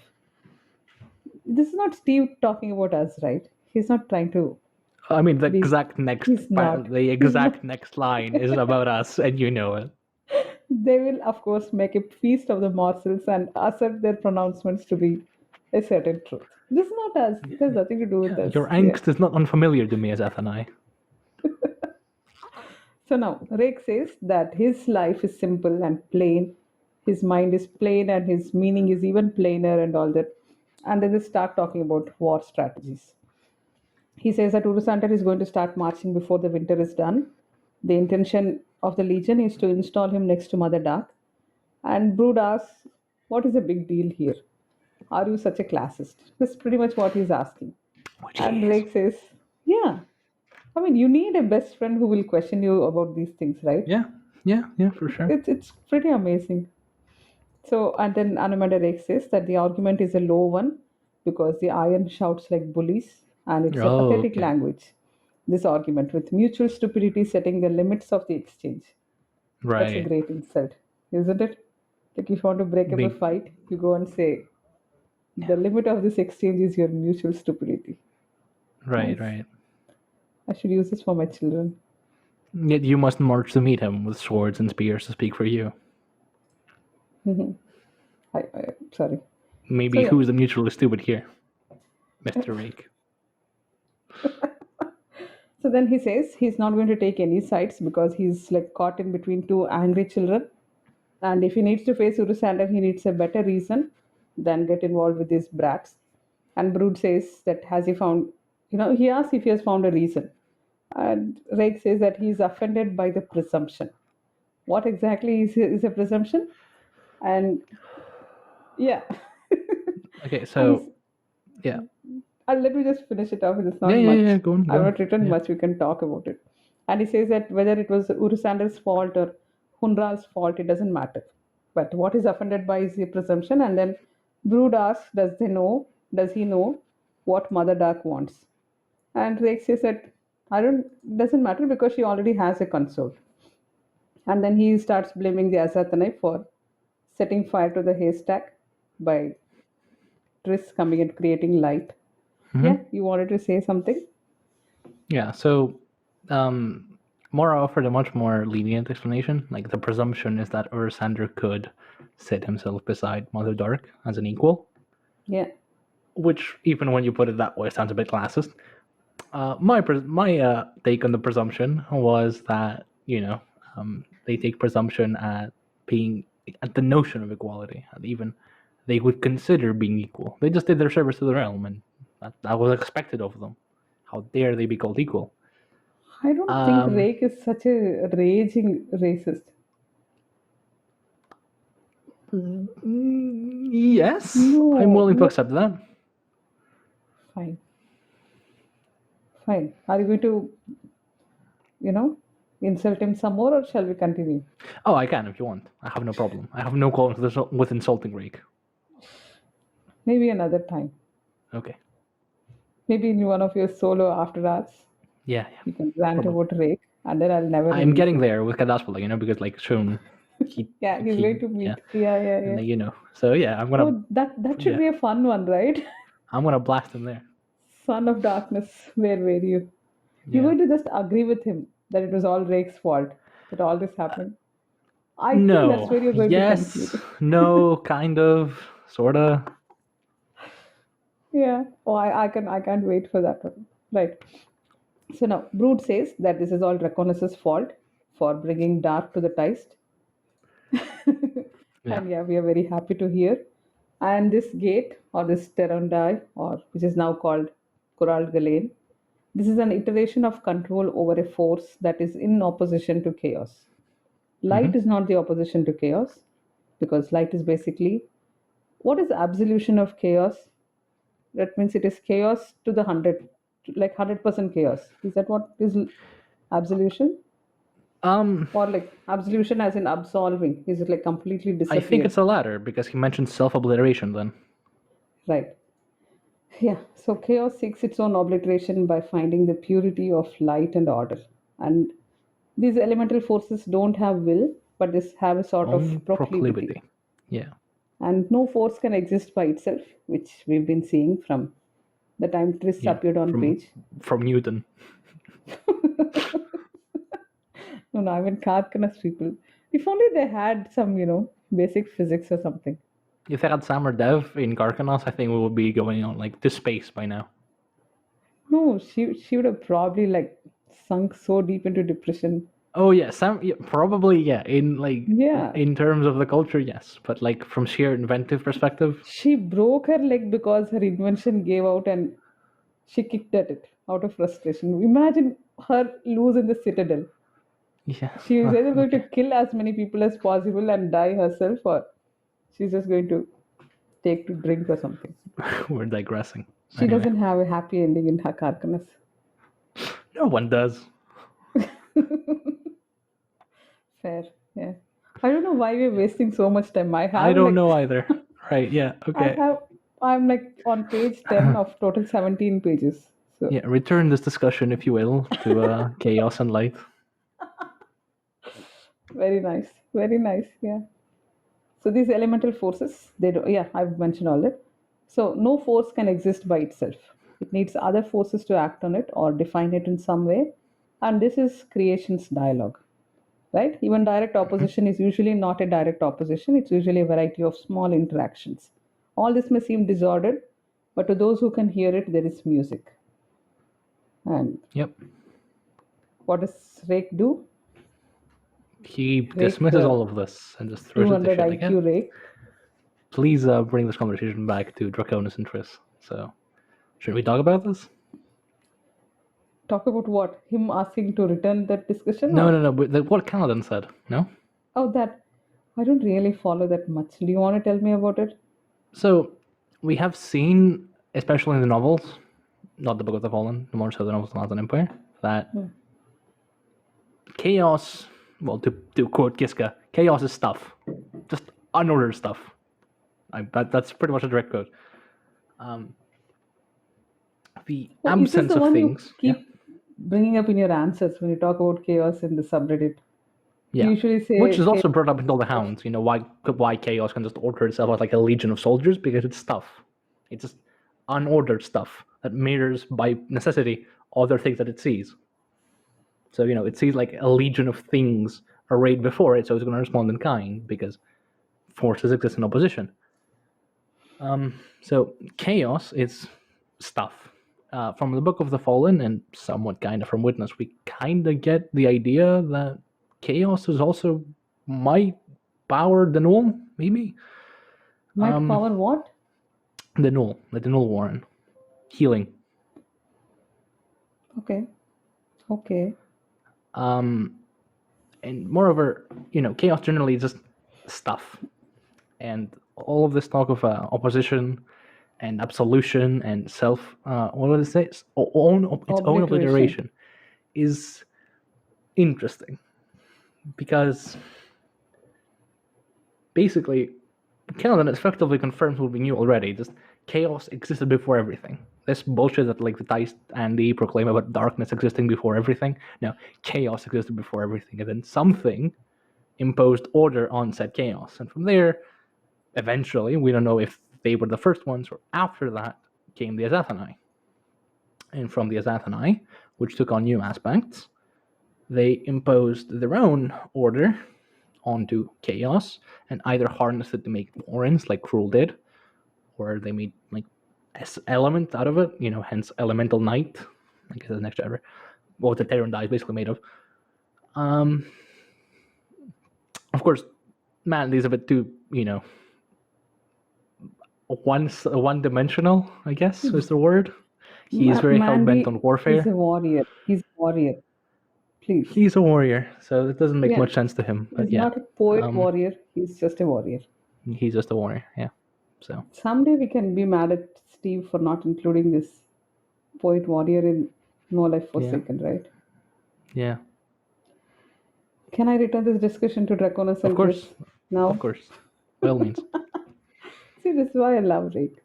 This is not Steve talking about us, right? He's not trying to. I mean, the He's- exact next he's not. the exact next line is about us, and you know it. They will, of course, make a feast of the morsels and assert their pronouncements to be a certain truth. This is not us. It has nothing to do with Yeah, us. your Yeah. angst is not unfamiliar to me as Athenai. So now Rake says that his life is simple and plain. His mind is plain and his meaning is even plainer and all that. And then they start talking about war strategies. He says that Urusander is going to start marching before the winter is done. The intention of the Legion is to install him next to Mother Dark. And Brood asks, what is the big deal here? Are you such a classist? That's pretty much what he's asking. Which he And is. Rake says, yeah. I mean, you need a best friend who will question you about these things, right? Yeah, yeah, for sure. It's pretty amazing. So, and then Anomander says that the argument is a low one because the iron shouts like bullies and it's a Oh, pathetic okay. language. This argument with mutual stupidity setting the limits of the exchange. That's a Right. great insult, isn't it? Like if you want to break up a Maybe. fight, you go and say, Yeah. the limit of this exchange is your mutual stupidity. Right, Nice. right. I should use this for my children. Yet you must march to meet him with swords and spears to speak for you. Sorry. So Maybe yeah, who's the mutually stupid here? Mr. Rake. so then he says he's not going to take any sides because he's like caught in between two angry children. And if he needs to face Urusander, he needs a better reason than get involved with these brats. And Brood says that has he found, he asks if he has found a reason. And Rake says that he's offended by the presumption. What exactly is a presumption? And yeah. Okay, and he's, so yeah. let me just finish it off. It's Yeah, not yeah, much. yeah, go on, I've go. not written Yeah. much. We can talk about it. And he says that whether it was Urusander's fault or Hunral's fault, it doesn't matter. But what is offended by is the presumption. And then Brood asks, does he know what Mother Dark wants? And Rake says that doesn't matter because she already has a console. And then he starts blaming the Azathanai for setting fire to the haystack by Triss coming and creating light. Yeah, Hmm. you wanted to say something? Yeah, so Mora offered a much more lenient explanation. Like the presumption is that Ursander could sit himself beside Mother Dark as an equal, Yeah. which even when you put it that way sounds a bit classist. My take on the presumption was that they take presumption at being at the notion of equality, and even they would consider being equal. They just did their service to the realm, and that was expected of them. How dare they be called equal? I don't think Um, Rake is such a raging racist. yes, I'm No, willing to look, accept that. fine, fine. Are you going to, you know, insult him some more or shall we continue? Oh, I can if you want. I have no problem. I have no qualms with insulting Rake. Maybe another time. Okay. Maybe in one of your solo after hours, Yeah, you yeah, can rant probably. about Rake and then I'll never I'm release getting it. there with Kadaspala, because like soon Yeah, he's going to yeah, meet. Yeah, yeah, and yeah. so yeah, Oh, that should yeah, be a fun one, right? I'm gonna blast him there. Son of darkness, where were you? You're Yeah. going to just agree with him that it was all Rake's fault that all this happened. I think that's No. where you're going to Yes. conclude. No. Kind of. Sorta. Yeah. Oh, I can't wait for that one. Right. So now, Brood says that this is all Draconis' fault for bringing dark to the Teist. Yeah. And yeah, we are very happy to hear. And this gate, or this Terondi, or which is now called Kural Galen, this is an iteration of control over a force that is in opposition to chaos. Light Hmm. is not the opposition to chaos, because light is basically what is the absolution of chaos? That means it is chaos to the 100, like 100% chaos. Is that what is absolution? Um. Or like absolution as in absolving? Is it like completely I think disappear? it's the latter because he mentioned self-obliteration. Then. Right. Yeah. So chaos seeks its own obliteration by finding the purity of light and order. And these elemental forces don't have will, but they have a sort Only of proclivity. proclivity. Yeah. And no force can exist by itself, which we've been seeing from the time Triss Yeah. appeared on From page. Newton. No, no, I mean Karkanas people. If only they had some, basic physics or something. If they had Sam or Dev in Garkanos, I think we would be going on like to space by now. No, she would have probably like sunk so deep into depression. Oh yeah, Sam. Yeah, probably yeah. Yeah, In terms of the culture, yes, but like from sheer inventive perspective, she broke her leg because her invention gave out and she kicked at it out of frustration. Imagine her lose in the citadel. yeah. She is either going to Okay, kill as many people as possible and die herself, or she's just going to take to drink or something. we're digressing. She Anyway, doesn't have a happy ending in her Karkanas. no one does. Fair, yeah. I don't know why we're wasting so much time. I don't know either. Right? Yeah. I Okay. have, I'm like on page 10 of total 17 pages. So, Yeah. Return this discussion, if you will, to chaos and light. very nice, very nice, yeah. So these elemental forces, they do, yeah, I've mentioned all that. So no force can exist by itself. It needs other forces to act on it or define it in some way. And this is creation's dialogue, right? Even direct opposition is usually not a direct opposition. It's usually a variety of small interactions. All this may seem disordered, but to those who can hear it, there is music. And Yep. what does Rake do? He Rake dismisses the all of this and just throws it to 200 shit again. IQ Rake. Please bring this conversation back to Draconis and Triss. So, should we talk about this? Talk about what? Him asking to return that discussion No, or? no, no. But what Kaladin said. No. Oh, that. I don't really follow that much. Do you want to tell me about it? So we have seen, especially in the novels, not the Book of the Fallen, more so the novels of the Empire, that chaos. Well, to quote Kiska, chaos is stuff, just unordered stuff. That's pretty much a direct quote. The Oh, is this absence the of one you things. Yeah. keep bringing up in your answers when you talk about chaos in the subreddit? You Yeah. usually Which say is also chaos. brought up in all the Hounds. You know why chaos can just order itself as like a legion of soldiers, because it's stuff. It's just unordered stuff that mirrors by necessity other things that it sees. So it sees like a legion of things arrayed before it, so it's going to respond in kind because forces exist in opposition. So chaos is stuff. From the Book of the Fallen and somewhat kind of from Witness, we kind of get the idea that chaos is also might power the null, maybe Might power what? the null Warren healing. Okay. Okay. And moreover, chaos generally is just stuff, and all of this talk of opposition and absolution and self, what does it say? Its own Obliteration. obliteration is interesting because basically, Canon effectively confirms what we knew already. Just chaos existed before everything. This bullshit that like the Dice and the proclaim about darkness existing before everything. No, chaos existed before everything, and then something imposed order on said chaos, and from there, eventually, we don't know if they were the first ones or after that came the Azathanai. And from the Azathanai, which took on new aspects, they imposed their own order onto chaos and either harnessed it to make warrens like Cruel did, or they made like element out of it, hence elemental night. I guess that's next chapter. What the Terran die is basically made of. Of course, Mandy's a bit too, one dimensional, I guess is the word. He's very hell bent Mandy on is a warfare. warrior. He's a warrior. Please. He's a warrior, so it doesn't make Yeah. much sense to him. But He's yeah, not a poet warrior. He's just a warrior. he's just a warrior. Yeah. So Someday we can be mad at Steve for not including this poet warrior in No Life yeah, Forsaken, right? yeah. Can I return this discussion to Draconis Of and Chris course, of now? course. By all means. See, this is why I love Rake.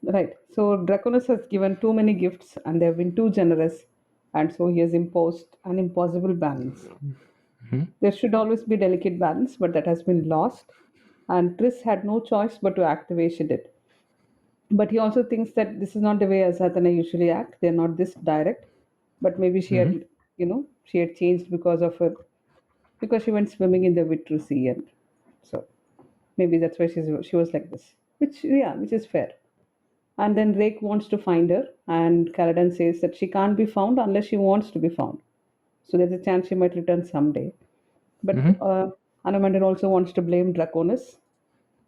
Right. So Draconis has given too many gifts and they have been too generous, and so he has imposed an impossible balance. There should always be delicate balance, but that has been lost. And Triss had no choice but to act the way she did. But he also thinks that this is not the way Asathana usually act. They're not this direct. But maybe she had, she had changed because of her, because she went swimming in the Vitru Sea, and so. Maybe that's why she was like this. Which is fair. And then Rake wants to find her, and Caladan says that she can't be found unless she wants to be found. So there's a chance she might return someday. But Mm-hmm. Anomander also wants to blame Draconis,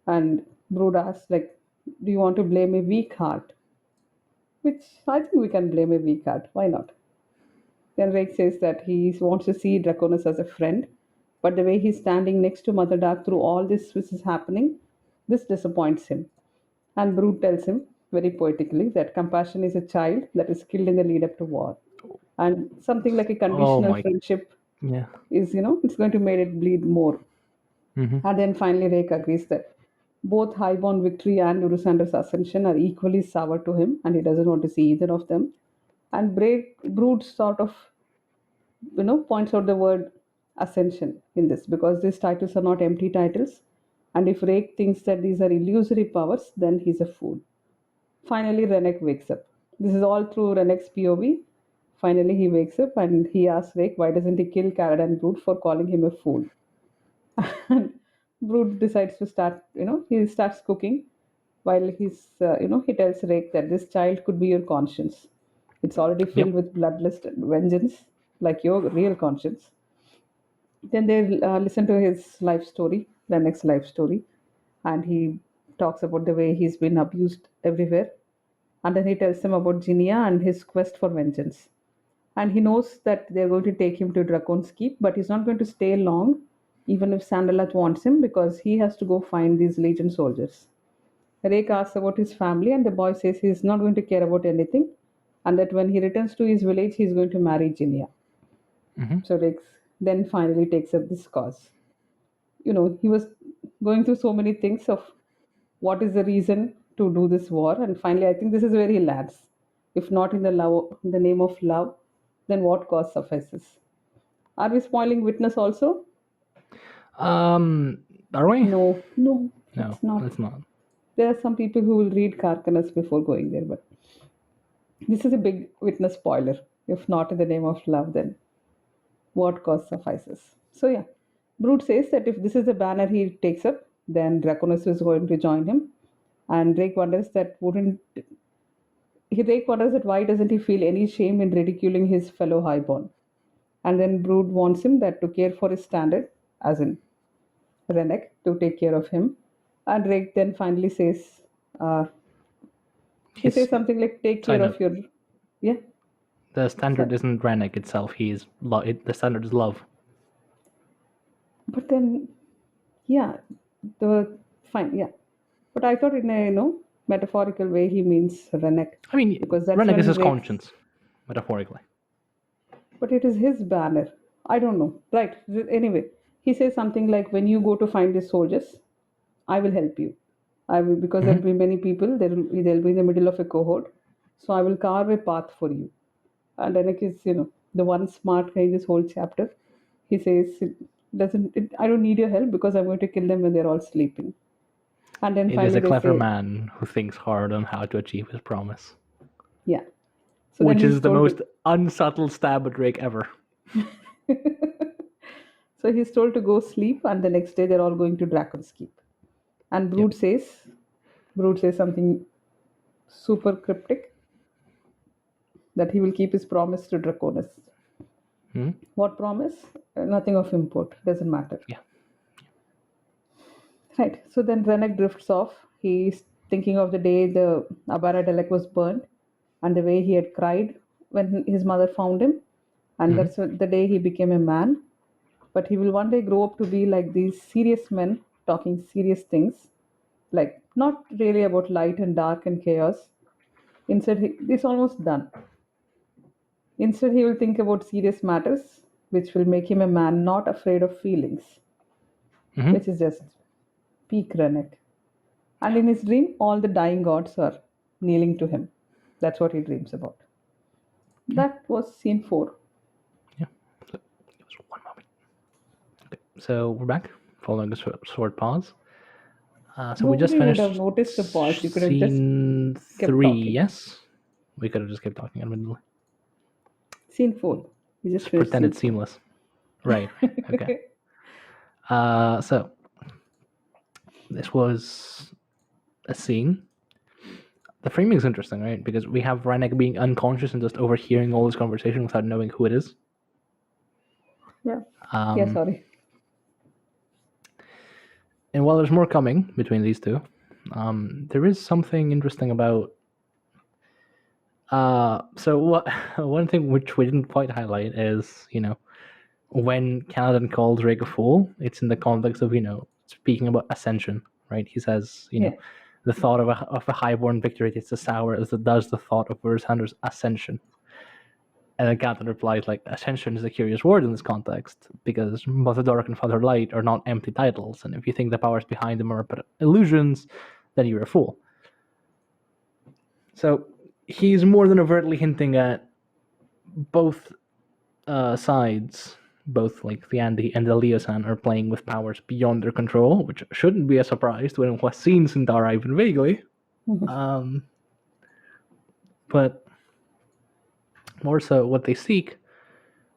and Brood asks, like, do you want to blame a weak heart? Which I think we can blame a weak heart. Why not? Then Rake says that he wants to see Draconis as a friend, but the way he's standing next to Mother Dark through all this which is happening, this disappoints him. And Brood tells him very poetically that compassion is a child that is killed in the lead up to war. And something like a Oh conditional my, friendship yeah. is, it's going to make it bleed more. Mm-hmm. And then finally, Rake agrees that both Highborn Victory and Urusander's Ascension are equally sour to him, and he doesn't want to see either of them. And Brood sort of, points out the word ascension in this because these titles are not empty titles. And if Rake thinks that these are illusory powers, then he's a fool. Finally, Wreneck wakes up. This is all through Wreneck's POV. Finally, he wakes up and he asks Rake why doesn't he kill Caladan Brood for calling him a fool. And Brood decides to start, he starts cooking while he tells Rake that this child could be your conscience. It's already Yep. filled with bloodlust and vengeance, like your real conscience. Then they listen to his life story, the next life story, and he talks about the way he's been abused everywhere. And then he tells them about Ginia and his quest for vengeance. And he knows that they're going to take him to Dracon's Keep, but he's not going to stay long, even if Sandalat wants him, because he has to go find these Legion soldiers. Rake asks about his family, and the boy says he's not going to care about anything, and that when he returns to his village, he's going to marry Ginia. Mm-hmm. So Rake then finally takes up this cause. He was going through so many things of what is the reason to do this war, and finally, I think this is where he lands. If not in the name of love, then what cause suffices? Are we spoiling Witness also? Um, are we? No, No, let's not. it's not. There are some people who will read Karkanas before going there, but this is a big Witness spoiler. If not in the name of love, then what cause suffices? So yeah, Brood says that if this is the banner he takes up, then Draconis is going to join him. And Drake wonders that wouldn't Drake wonders that why doesn't he feel any shame in ridiculing his fellow highborn? And then Brood wants him that to care for his standard, as in Wreneck, to take care of him. And Drake then finally says, uh, he says He's something like, "Take side care note. of your." Yeah, The standard so, isn't Wreneck itself. The standard is love. but then, yeah, the fine, yeah. But I thought in a metaphorical way he means Wreneck I mean, because that's Wreneck is when his Drake's. conscience, metaphorically. But it is his banner. I don't know. Right. Anyway, he says something like, "When you go to find the soldiers, I will help you. I will because there Mm-hmm. will be many people. They'll be in the middle of a cohort, so I will carve a path for you." And Anik is the one smart guy in this whole chapter. He says, I don't need your help because I'm going to kill them when they're all sleeping." And then It is finally a they clever say, man who thinks hard on how to achieve his promise, yeah. So then which he's is the told most to. unsubtle stab at Drake ever. So he's told to go sleep, and the next day they're all going to Dracon's Keep. And Yep. Brood says something super cryptic that he will keep his promise to Draconis. Hmm. What promise? Nothing of import. Doesn't matter. Yeah. Right. So then Renek drifts off. He's thinking of the day the Abara Delek was burned and the way he had cried when his mother found him. And Hmm. that's the day he became a man. But he will one day grow up to be like these serious men talking serious things, like not really about light and dark and chaos. Instead, it's almost done. Instead, he will think about serious matters, which will make him a man not afraid of feelings, Hmm. which is just peak Renek. And in his dream, all the dying gods are kneeling to him. That's what he dreams about. Yeah. That was scene 4. Yeah. So, give us one moment. Okay. So we're back following a short pause. So we just Nobody would have finished noticed the pause. You could have just scene kept 3. talking. Yes, we could have just kept talking admittedly. Scene 4. We just Just finished pretend scene it's 4. seamless. Right. Okay. So this was a scene. The framing is interesting, right? Because we have Wreneck being unconscious and just overhearing all this conversation without knowing who it is. Yeah. Yeah, sorry. And while there's more coming between these two, there is something interesting about. So what? One thing which we didn't quite highlight is, when Caledon calls Rake a fool, it's in the context of speaking about ascension, right? He says, Yeah. the thought of a highborn victory tastes as sour as it does the thought of Ursander's ascension. And then Caledon replies, like, ascension is a curious word in this context because Mother Dark and Father Light are not empty titles, and if you think the powers behind them are but illusions, then you're a fool. So he's more than overtly hinting at both sides, both like the Andy and the Leosan, are playing with powers beyond their control, which shouldn't be a surprise to anyone who has seen Sindara even vaguely. But more so, what they seek.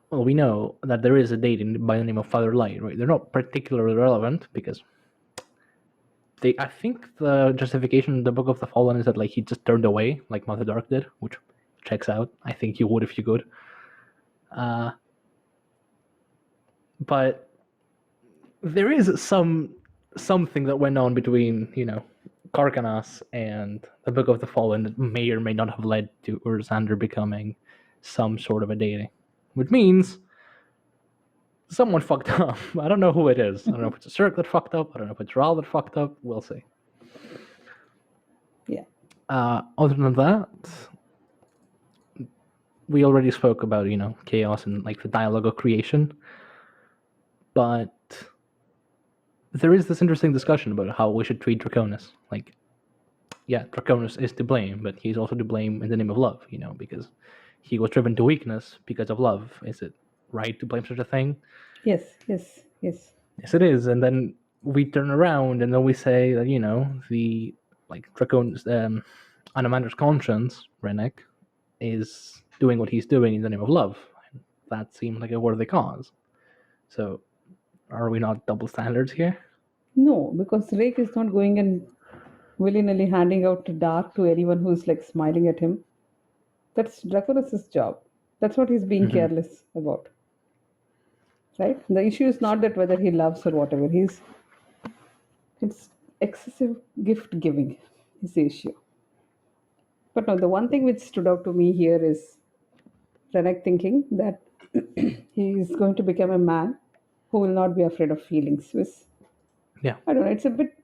Well, we know that there is a deity by the name of Father Light, right? They're not particularly relevant because I think the justification in the Book of the Fallen is that like he just turned away, like Mother Dark did, which checks out. I think you would if you could. But there is something that went on between Karkanas and the Book of the Fallen that may or may not have led to Ursander becoming some sort of a deity, which means someone fucked up. I don't know who it is. I don't know if it's a Cirque that fucked up. I don't know if it's Ral that fucked up. We'll see. Yeah. Other than that, we already spoke about chaos and like the dialogue of creation, but there is this interesting discussion about how we should treat Draconis. Like, yeah, Draconis is to blame, but he's also to blame in the name of love, because he was driven to weakness because of love. Is it right to blame such a thing? Yes, yes, yes. Yes, it is. And then we turn around and then we say that, the like Draconis, Anomander's conscience, Wreneck, is doing what he's doing in the name of love. And that seemed like a worthy cause. So, are we not double standards here? No, because Rake is not going and willy nilly handing out dark to anyone who's like smiling at him. That's Draconis' job. That's what he's being careless about. Right? The issue is not that whether he loves or whatever. It's excessive gift giving is the issue. But no, the one thing which stood out to me here is Renek thinking that he is going to become a man who will not be afraid of feelings. Yeah. I don't know, it's a bit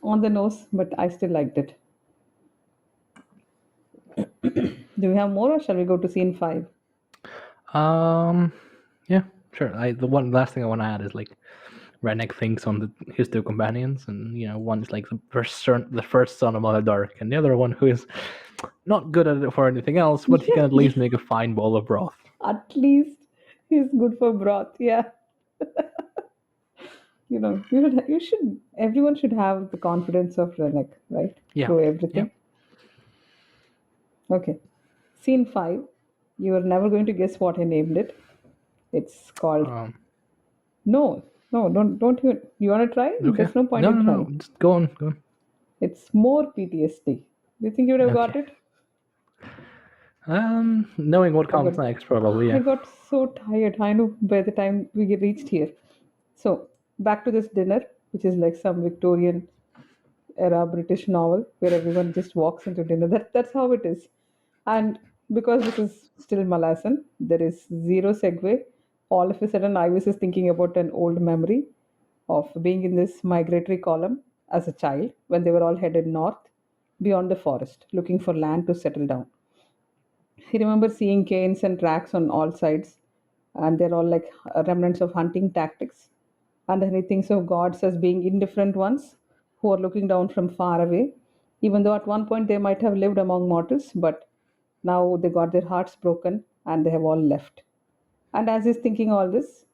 on the nose, but I still liked it. Do we have more or shall we go to scene 5? Yeah, sure. The one last thing I want to add is like Wreneck thinks on his two companions, and one is like the first son of Mother Dark, and the other one who is not good at it for anything else, but he can at least make a fine bowl of broth. At least he's good for broth, yeah. Everyone should have the confidence of Renek, right? Yeah. Through Yeah. everything. Okay. Scene 5. You are never going to guess what I named it. It's called No, no, don't you want to try? Okay. There's no point No, in no, no. trying. Just go on. Go on. It's more PTSD. Do you think you would have got Okay. it? Knowing what comes got- next, probably. I Yeah. got so tired. I know by the time we reached here. So back to this dinner, which is like some Victorian era British novel where everyone just walks into dinner. That's how it is. And because this is still Malasan, there is zero segue. All of a sudden, I was just thinking about an old memory of being in this migratory column as a child when they were all headed north beyond the forest, looking for land to settle down. He remembers seeing canes and tracks on all sides, and they're all like remnants of hunting tactics. And then he thinks of gods as being indifferent ones who are looking down from far away, even though at one point they might have lived among mortals, but now they got their hearts broken and they have all left. And as he's thinking all this,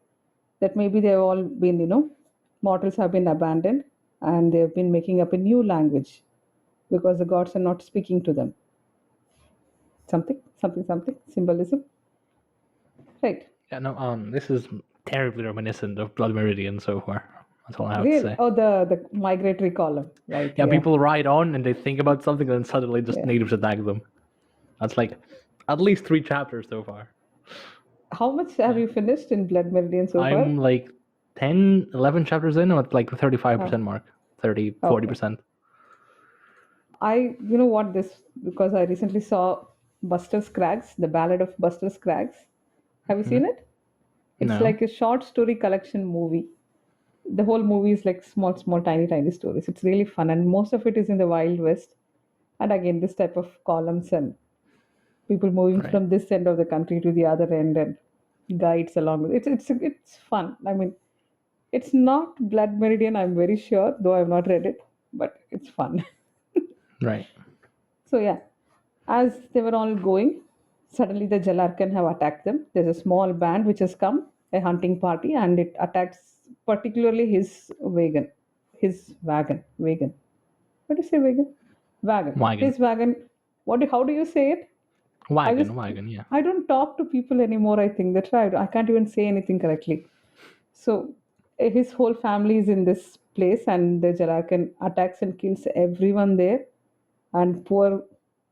that maybe they've all been, mortals have been abandoned and they've been making up a new language because the gods are not speaking to them. Something, symbolism. Right. Yeah. No. This is terribly reminiscent of Blood Meridian so far. That's all I have to Really? say. Oh, the migratory column, right? Yeah, Yeah, people ride on and they think about something, and then suddenly just yeah. natives attack them. That's like at least 3 chapters so far. How much have Yeah. you finished in Blood Meridian so far? I'm like 10, 11 chapters in. I'm at like the 35% Oh, mark. 30, okay. 40%. You know what, this, because I recently saw Buster Scraggs, the Ballad of Buster Scraggs. Have you Hmm. seen it? It's No. like a short story collection movie. The whole movie is like small, small, tiny, tiny stories. It's really fun, and most of it is in the Wild West. And again, this type of columns and people moving Right. from this end of the country to the other end and guides along with it. It's fun. I mean, it's not Blood Meridian, I'm very sure, though I've not read it, but it's fun. Right. So yeah, as they were all going, suddenly the Jalarkan have attacked them. There's a small band which has come, a hunting party, and it attacks particularly his wagon. What do you say, wagon? Wagon. Wagon. His wagon. How do you say it? I just, Wagon. Yeah. I don't talk to people anymore. I think that's right. I can't even say anything correctly. So his whole family is in this place, and the Jalarkan attacks and kills everyone there. And poor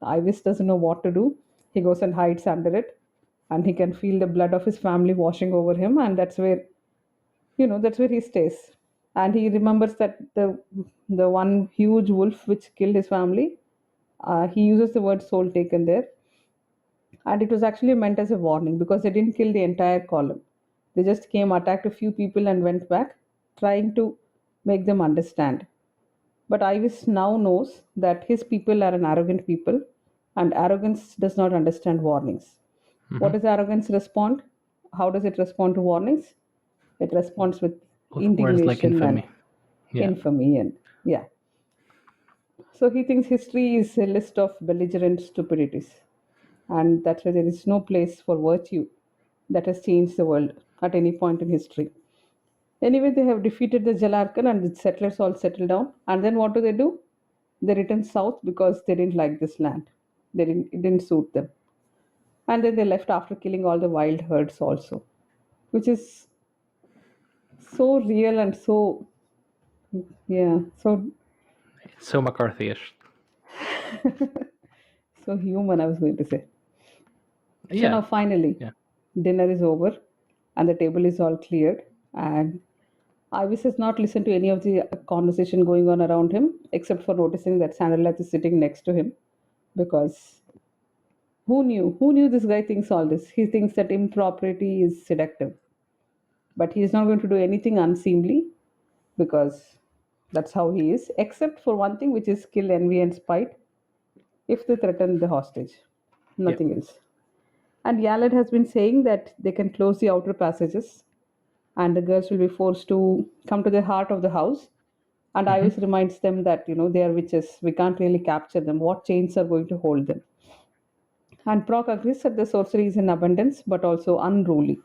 Ivis doesn't know what to do. He goes and hides under it, and he can feel the blood of his family washing over him, and that's where he stays. And he remembers that the one huge wolf which killed his family. He uses the word soul taken there, and it was actually meant as a warning because they didn't kill the entire column. They just came, attacked a few people, and went back, trying to make them understand. But Ivis now knows that his people are an arrogant people, and arrogance does not understand warnings. What Hmm. does arrogance respond? How does it respond to warnings? It responds with Words like indignation and infamy. Yeah. infamy, and yeah. So he thinks history is a list of belligerent stupidities, and that's why there is no place for virtue that has changed the world at any point in history. Anyway, they have defeated the Jalarkan and the settlers all settled down. And then what do? They return south because they didn't like this land. It didn't suit them. And then they left after killing all the wild herds also, which is so real and so, yeah, So McCarthy-ish. so human, I was going to say. So now Yeah. finally, Yeah. dinner is over and the table is all cleared. And Ivis has not listened to any of the conversation going on around him except for noticing that Sandaleth is sitting next to him because who knew? Who knew this guy thinks all this? He thinks that impropriety is seductive, but he is not going to do anything unseemly because that's how he is, except for one thing, which is kill envy and spite if they threaten the hostage. Yep. Nothing else. And Yaled has been saying that they can close the outer passages and the girls will be forced to come to the heart of the house. And Hmm. Iris reminds them that, they are witches. We can't really capture them. What chains are going to hold them? And Proc agrees that the sorcery is in abundance but also unruly.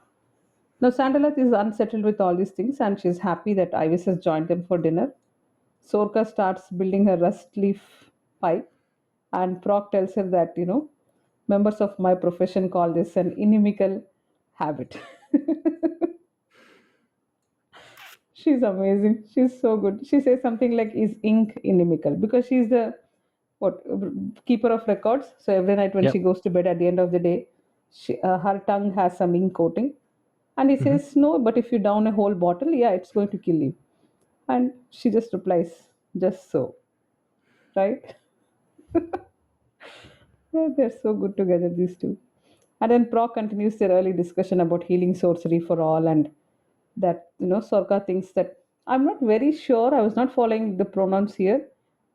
Now, Sandalath is unsettled with all these things and she's happy that Ivis has joined them for dinner. Sorka starts building her rust leaf pipe, and Proc tells her that, members of my profession call this an inimical habit. She's amazing. She's so good. She says something like, "Is ink inimical?" Because she's the what keeper of records. So every night when she Yep. goes to bed at the end of the day, her tongue has some ink coating. And he Hmm. says, "No, but if you down a whole bottle, yeah, it's going to kill you." And she just replies, "Just so, right?" Yeah, they're so good together, these two. And then Proc continues their early discussion about healing sorcery for all, and that, Sorka thinks that I'm not very sure, I was not following the pronouns here.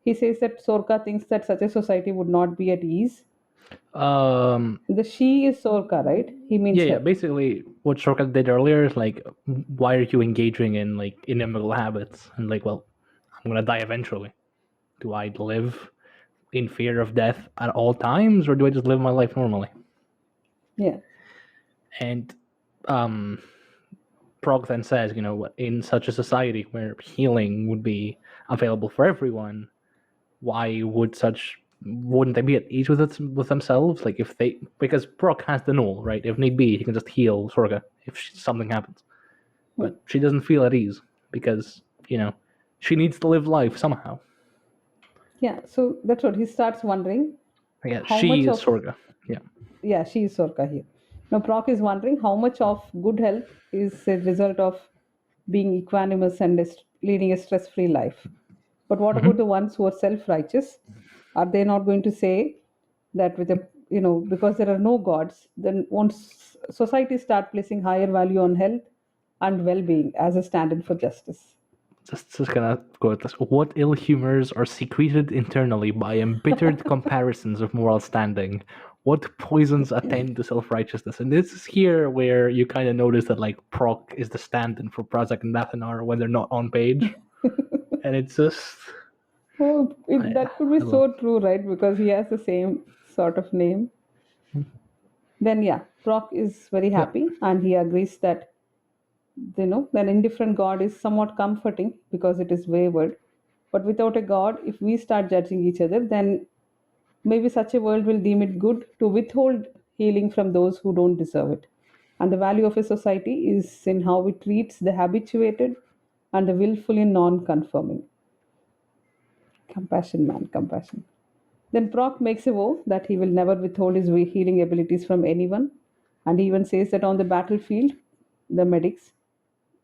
He says that Sorka thinks that such a society would not be at ease. Um. The she is Sorka, right? He Yeah. means Yeah. her. Basically, what Shortcut did earlier is like, why are you engaging in like inimical habits? And like, well, I'm gonna die eventually. Do I live in fear of death at all times, or do I just live my life normally? Yeah. And um, Prog then says, in such a society where healing would be available for everyone, why wouldn't they be at ease with themselves? Like if they, because Prog has the null, right? If need be, he can just heal Sorga if something happens. Hmm. But she doesn't feel at ease because she needs to live life somehow. Yeah, so that's what he starts wondering Yeah, how she much is of, Sorga. Yeah. yeah, she is Sorka here. Now, Proc is wondering how much of good health is a result of being equanimous and leading a stress free life. But what about the Hmm. ones who are self righteous? Are they not going to say that because there are no gods, then once society start placing higher value on health and well being as a stand in for justice? Just gonna go with this. What ill humors are secreted internally by embittered comparisons of moral standing? What poisons attend to self righteousness? And this is here where you kind of notice that like Proc is the stand-in for Prazek and Dathenar when they're not on page, and it's just Oh, I, that could be I love. so true, right? Because he has the same sort of name. Then, yeah, Proc is very Yeah, happy and he agrees that, an indifferent God is somewhat comforting because it is wayward. But without a God, if we start judging each other, then maybe such a world will deem it good to withhold healing from those who don't deserve it. And the value of a society is in how it treats the habituated and the willfully non conforming. Compassion, man, compassion. Then Proc makes a vow that he will never withhold his healing abilities from anyone. And he even says that on the battlefield, the medics,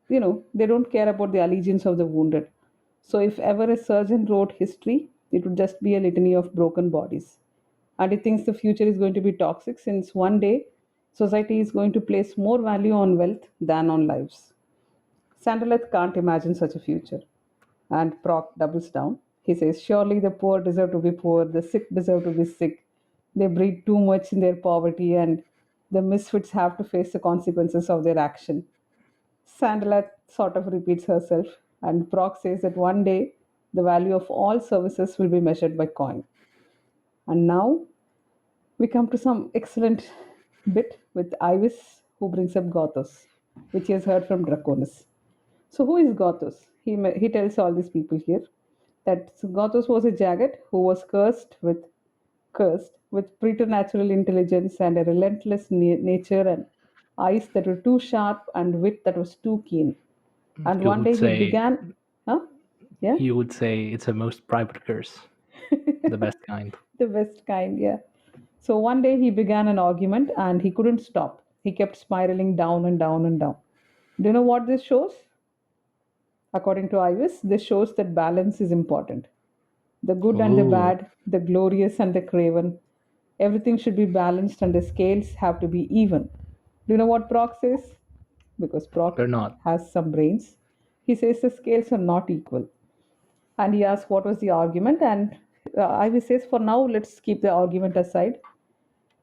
they don't care about the allegiance of the wounded. So if ever a surgeon wrote history, it would just be a litany of broken bodies. And he thinks the future is going to be toxic since one day society is going to place more value on wealth than on lives. Sandaleth can't imagine such a future. And Proc doubles down. He says, surely the poor deserve to be poor, the sick deserve to be sick. They breed too much in their poverty, and the misfits have to face the consequences of their action. Sandaleth sort of repeats herself, and Proc says that one day the value of all services will be measured by coin. And now we come to some excellent bit with Ivis, who brings up Gothos, which he has heard from Draconis. So, who is Gothos? He tells all these people here that Gothos was a jagat who was cursed with preternatural intelligence and a relentless nature and eyes that were too sharp and wit that was too keen. And you one would day he say began, huh? Yeah, you would say it's a most private curse, the best kind. the best kind, yeah. So one day he began an argument and he couldn't stop. He kept spiraling down and down and down. Do you know what this shows? According to Ivis, this shows that balance is important. The good and the Oh, bad, the glorious and the craven, everything should be balanced and the scales have to be even. Do you know what Proc says? Because Proc they're not. has some brains. He says the scales are not equal. And he asks what was the argument, and Ivy says, for now, let's keep the argument aside.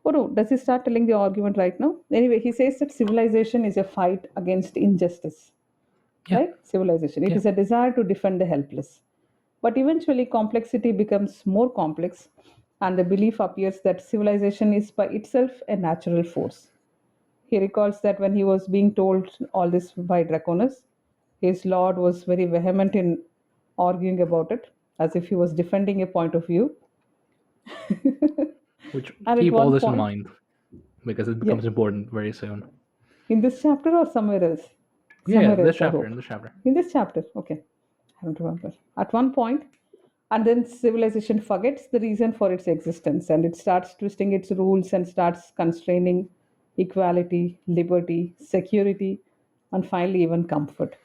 Oh no, does he start telling the argument right now? Anyway, he says that civilization is a fight against injustice, Yeah, right? Civilization. It yeah. is a desire to defend the helpless. But eventually, complexity becomes more complex, and the belief appears that civilization is by itself a natural force. He recalls that when he was being told all this by Draconis, his lord was very vehement in arguing about it, as if he was defending a point of view. Which And at keep all one this in point, mind because it yeah, becomes important very soon. in this chapter or somewhere else? Yeah, Somewhere this else, I chapter, hope. in this chapter. In this chapter, okay. I don't remember. At one point, and then civilization forgets the reason for its existence and it starts twisting its rules and starts constraining equality, liberty, security, and finally, even comfort.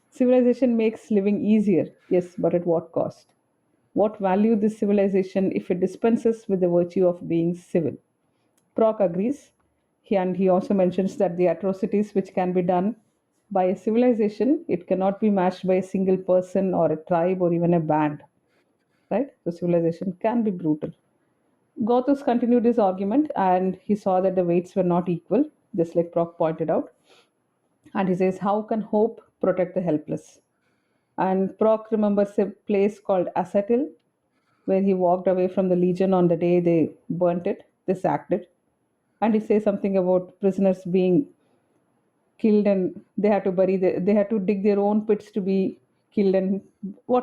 Civilization makes living easier, yes, but at what cost? What value this civilization if it dispenses with the virtue of being civil? Proc agrees. And he also mentions that the atrocities which can be done by a civilization, it cannot be matched by a single person or a tribe or even a band. Right? So civilization can be brutal. Gothos continued his argument and he saw that the weights were not equal, just like Proc pointed out. And he says, how can hope protect the helpless? And Proc remembers a place called Asatil, where he walked away from the Legion on the day they burnt it, they sacked it. And he says something about prisoners being killed and they had to dig their own pits to be killed and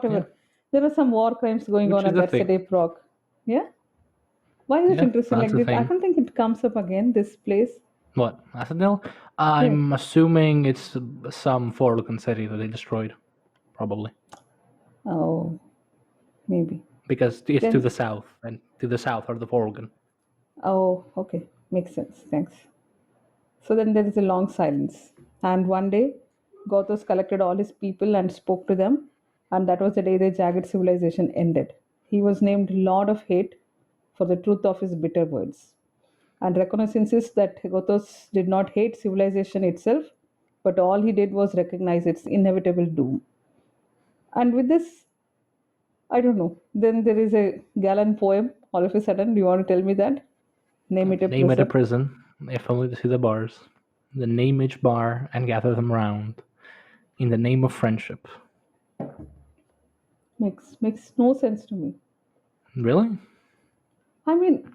Yeah, whatever. There were some war crimes going which on, is and a that's the thing. day Proc. Yeah? Why is it Yeah, interesting that's like a this? I thing. don't think it comes up again, this place. What? Asadil? Yeah. I'm assuming it's some Forlocan city that they destroyed. probably, Oh, maybe. because it's to Then, the south, and to the south are the Vorgon. oh, okay. Makes sense. Thanks. So then there is a long silence. And one day, Gothos collected all his people and spoke to them. And that was the day the jagged civilization ended. He was named Lord of Hate for the truth of his bitter words. And Draconis insists that Gothos did not hate civilization itself, but all he did was recognize its inevitable doom. And with this, I don't know. Then there is a Galan poem all of a sudden. Do you want to tell me that? Name it a Name it a prison. prison, if only to see the bars. Then name each bar and gather them round, in the name of friendship. Makes no sense to me. Really? I mean,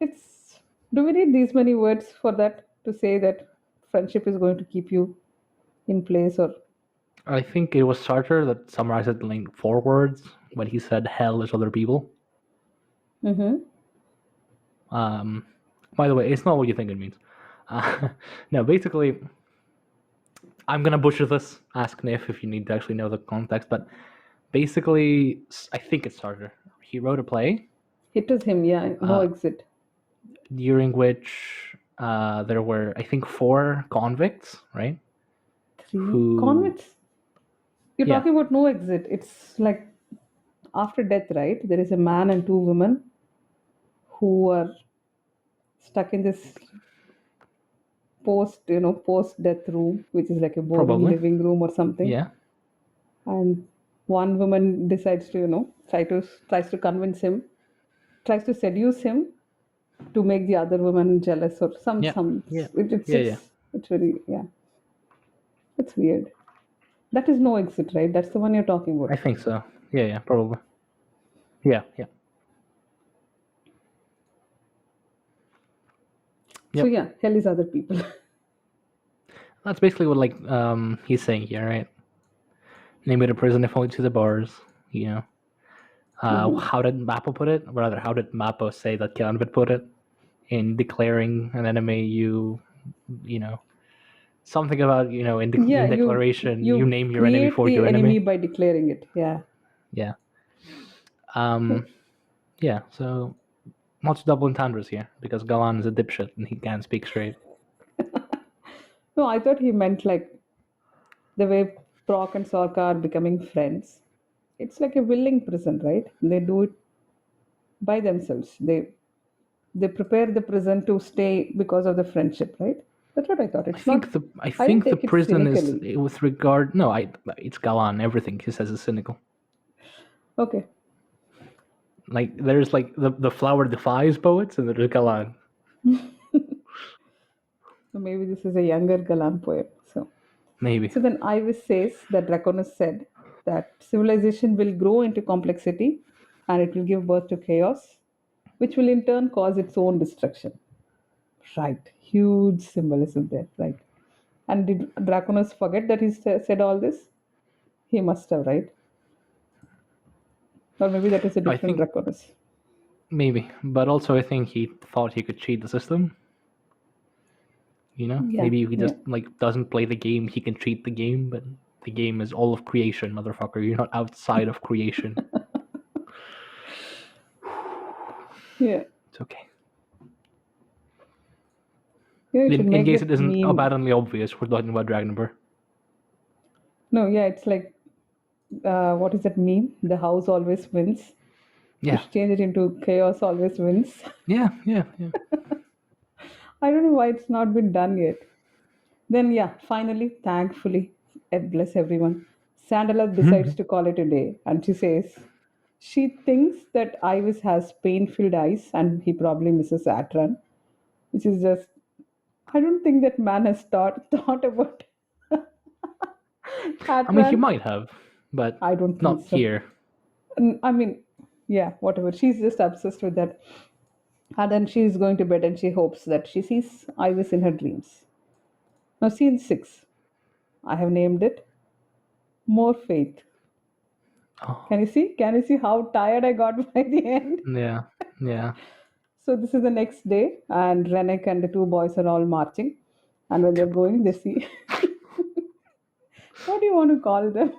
it's do we need these many words for that to say that friendship is going to keep you in place or I think it was Sartre that summarized it in like 4 words when he said hell is other people. mm-hmm. Um, by the way, it's not what you think it means. No, basically, I'm gonna butcher this. Ask Nif if you need to actually know the context. But basically, I think it's Sartre. He wrote a play It was him, yeah, no uh, exit. during which there were, I think, 4 convicts, right? Three Who, convicts. You're yeah, talking about no exit. It's like after death, right? There is a man and two women who are stuck in this post death room, which is like a boring probably, living room or something. yeah, And one woman decides to tries to convince him, tries to seduce him to make the other woman jealous or yeah, some yeah, it's yeah, yeah. it's very, yeah, it's weird. That is no exit, right? That's the one you're talking I about. think so. Yeah, yeah, probably. Yeah, yeah, So yep. yeah, hell is other people. That's basically what like he's saying here, right? Name it a prison if only to the bars. You know, Hmm. how did Mappo put it? Or rather, how did Mappo say that Kianvid put it in declaring an enemy? You know, something about Yeah, in you declaration, you you name your enemy create for the your enemy enemy. by declaring it. Yeah. Yeah. Um. Yeah. So lots of double entendres here because Galan is a dipshit and he can't speak straight. No, I thought he meant like the way Proc and Sorka are becoming friends. It's like a willing prison, right? They do it by themselves. They prepare the prison to stay because of the friendship, right? That's what I thought. It's not. I I didn't think the take it prison is cynically. with regard. No, it's Galan. Everything he says is cynical. Okay, Like there's like the flower defies poets, and there's Galan. so maybe this is a younger Galan poem. Maybe. So then Ivis says that Draconis said that civilization will grow into complexity and it will give birth to chaos, which will in turn cause its own destruction. Right. Huge symbolism there, right? And did Draconis forget that he said all this? He must have, right? Or maybe that is a I different think Draconis. maybe, but also I think he thought he could cheat the system. Yeah, Maybe if he yeah. just like doesn't play the game, he can cheat the game. But the game is all of creation, motherfucker. You're not outside of creation. Yeah. It's okay. Yeah, you should In make case it that isn't meme. abundantly obvious, we're talking about Dragonbur. No, yeah, it's like what is that meme? The house always wins. You Yeah, should change it into chaos always wins. yeah, yeah, yeah. I don't know why it's not been done yet. Then, yeah, finally, thankfully, bless everyone, Sandala decides to call it a day. And she says she thinks that Ivis has pain filled eyes and he probably misses Atran, which is just, I don't think that man has thought about I mean, he Atran. might have, but I don't think not so. here. I mean, yeah, whatever. She's just obsessed with that. And then she's going to bed and she hopes that she sees Ivis in her dreams. Now, scene 6. I have named it More Faith. Oh, Can you see? Can you see how tired I got by the end? yeah, yeah. So this is the next day, and Wreneck and the two boys are all marching. And when they're going, they see What do you want to call them?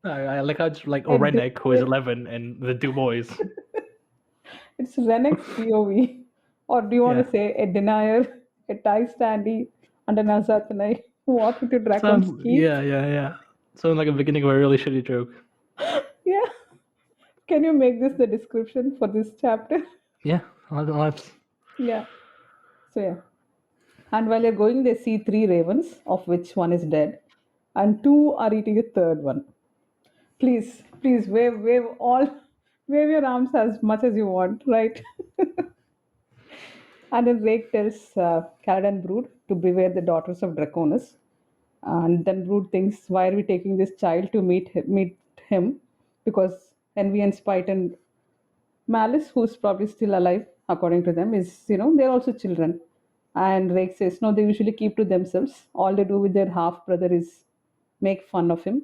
I like how it's like A Wreneck, who is denier. 11, and the two boys. It's Wreneck's POV. Or do you want Yeah. to say a denier, a tie standee, and an Azathanai walking to Dracon's Sounds, keep? yeah. Sounds like a beginning of a really shitty joke. Yeah. Can you make this the description for this chapter? Yeah, let's. Yeah. So yeah. And while you're going, they see three ravens, of which one is dead, and two are eating a third one. Please, please wave your arms as much as you want, right? And then Rake tells Calad and Brood to beware the daughters of Draconis. And then Brood thinks, why are we taking this child to meet him? Because envy and spite and malice, who's probably still alive, according to them, is, they're also children. And Rake says, no, they usually keep to themselves. All they do with their half brother is make fun of him.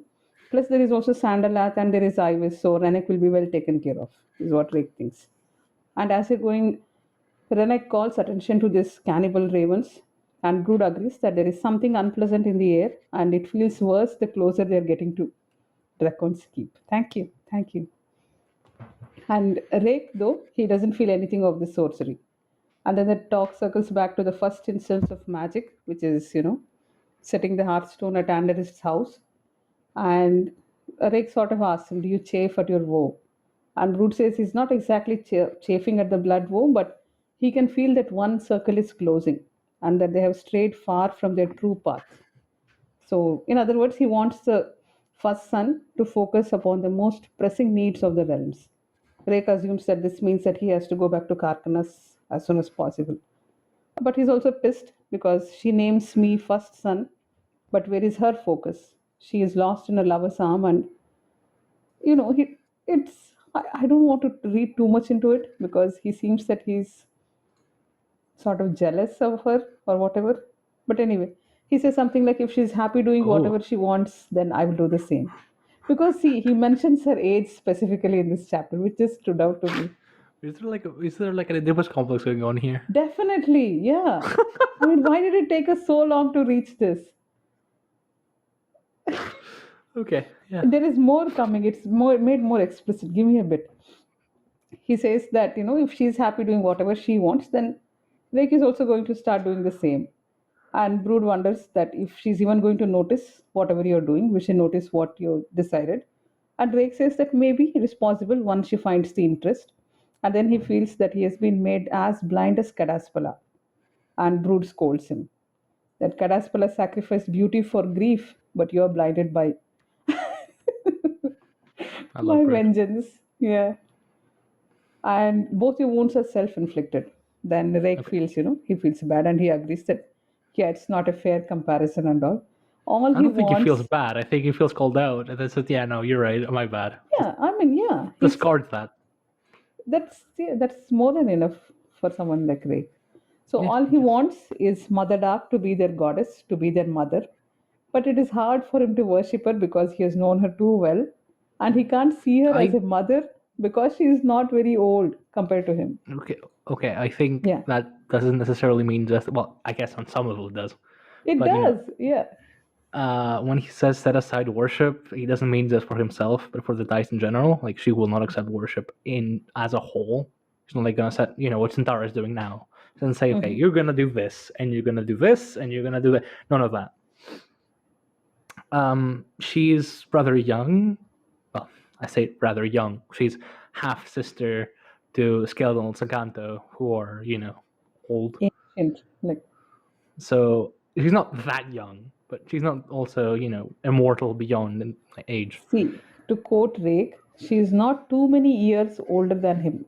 Plus, there is also Sandalath and there is Ivis, so Renek will be well taken care of, is what Rake thinks. And as you're going, Wreneck calls attention to these cannibal ravens, and Brood agrees that there is something unpleasant in the air, and it feels worse the closer they're getting to Dracon's keep. Thank you, thank you. And Rake, though, he doesn't feel anything of the sorcery. And then the talk circles back to the first instance of magic, which is, setting the hearthstone at Anderist's house. And Rick sort of asks him, do you chafe at your woe? And Brood says he's not exactly chafing at the blood woe, but he can feel that one circle is closing and that they have strayed far from their true path. So, in other words, he wants the first son to focus upon the most pressing needs of the realms. Rake assumes that this means that he has to go back to Karkanas as soon as possible. But he's also pissed because she names me first son, but where is her focus? She is lost in a lover's arm, and I don't want to read too much into it because he seems that he's sort of jealous of her or whatever. But anyway, he says something like, if she's happy doing Oh, whatever she wants, then I will do the same. Because see, he mentions her age specifically in this chapter, which just stood out to me. is there like an Oedipus complex going on here? Definitely, yeah. I mean, why did it take us so long to reach this? Okay, yeah. There is more coming. It's more made more explicit. Give me a bit. He says that if she's happy doing whatever she wants, then Rake is also going to start doing the same. And Brood wonders that if she's even going to notice whatever you're doing, will she notice what you decided? And Rake says that maybe it is possible once she finds the interest. And then he feels that he has been made as blind as Cadaspala. And Brood scolds him that Cadaspala sacrificed beauty for grief, but you're blinded by I love by Brood. vengeance. Yeah. And both your wounds are self-inflicted. Then Rake Okay. feels, he feels bad and he agrees that, yeah, it's not a fair comparison and all. All I he don't think he feels wants, bad. I think he feels called out. And then said, yeah, no, you're right. My bad. Just yeah, I mean, yeah, discard that. that's more than enough for someone like Rake. So Yeah, all he just. wants is Mother Dark to be their goddess, to be their mother. But it is hard for him to worship her because he has known her too well, and he can't see her as I a mother because she is not very old compared to him. okay. Okay, I think Yeah, that doesn't necessarily mean just. Well, I guess on some level it does. it But does. Yeah. when he says set aside worship, he doesn't mean just for himself, but for the dice in general. Like she will not accept worship in as a whole. She's not like gonna set, what Centaur is doing now. She doesn't say, okay, Mhm. you're gonna do this, and you're gonna do this, and you're gonna do that. None of that. She's rather young. Well, I say rather young. She's half sister to Skeletal and Sakanto, who are, old. Ancient, like, So she's not that young, but she's not also, immortal beyond in age. see, to quote Rake, she is not too many years older than him.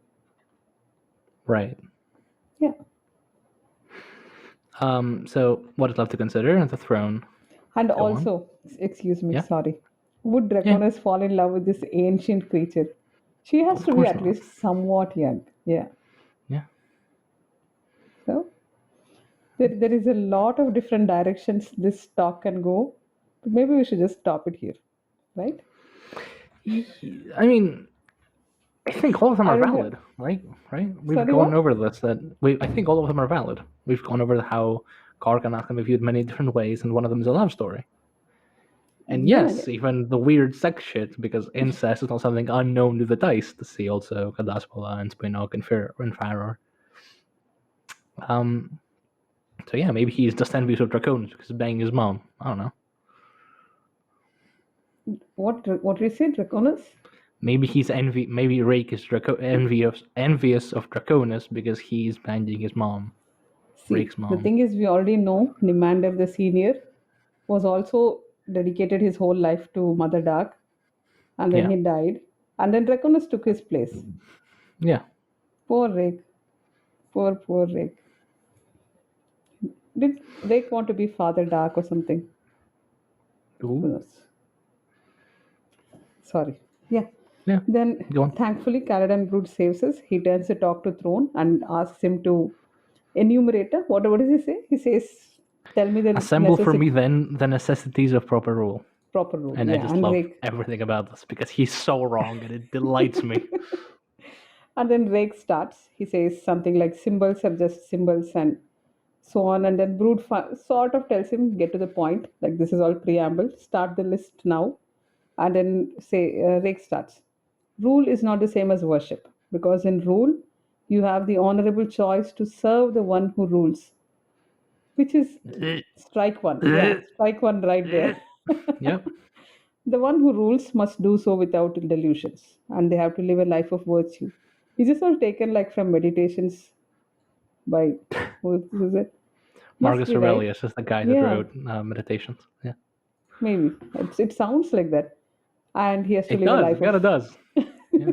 Right. Yeah. So what is left to consider? The throne. And Go on. also, excuse me, Yeah. sorry. Would Yeah. Draconis fall in love with this ancient creature? She has Of to be course at not. least somewhat young. Yeah. Yeah. So there is a lot of different directions this talk can go. But maybe we should just stop it here, right? I mean, I think all of them I are don't have. valid, right? Right? We've Sorry, gone what? over this. I think all of them are valid. We've gone over how Karkanak can be viewed many different ways, and one of them is a love story. And Yeah, yeah. yes, even the weird sex shit, because incest is not something unknown to the dice to see also Kadaspola and Spinok and Faror. Um, so yeah, maybe he's just envious of Draconis because he's banging his mom. I don't know. What did you say, Draconis? Maybe he's envy. Maybe Rake is envious of Draconis because he's banging his mom, See, Rake's the mom. thing is, we already know Nimander the senior was also dedicated his whole life to Mother Dark, and then Yeah, he died, and then Draconis took his place. yeah. Poor Rake. Poor Rake. Did Rake want to be Father Dark or something? Who Ooh, knows? Sorry. Yeah. yeah. Then, Go on. thankfully, Caladan Brood saves us. He turns to talk to Throne and asks him to enumerate. What does he say? He says, "Tell me the Assemble for me necessity, then the necessities of proper rule. proper rule." And I Yeah, just and love Rake. everything about this because he's so wrong and it delights me. And then Rake starts. He says something like symbols are just symbols and so on. And then sort of tells him, get to the point. Like this is all preamble. Start the list now. And then Rake starts. Rule is not the same as worship because in rule, you have the honorable choice to serve the one who rules, which is strike one. Yeah, strike one right there. Yep. The one who rules must do so without delusions, and they have to live a life of virtue. Is this all taken like from meditations by who is it? Must Marcus be right. Aurelius is the guy that Yeah, wrote Meditations. Yeah. maybe. It sounds like that. And he has to It live a does. life It of kind of does. Yeah.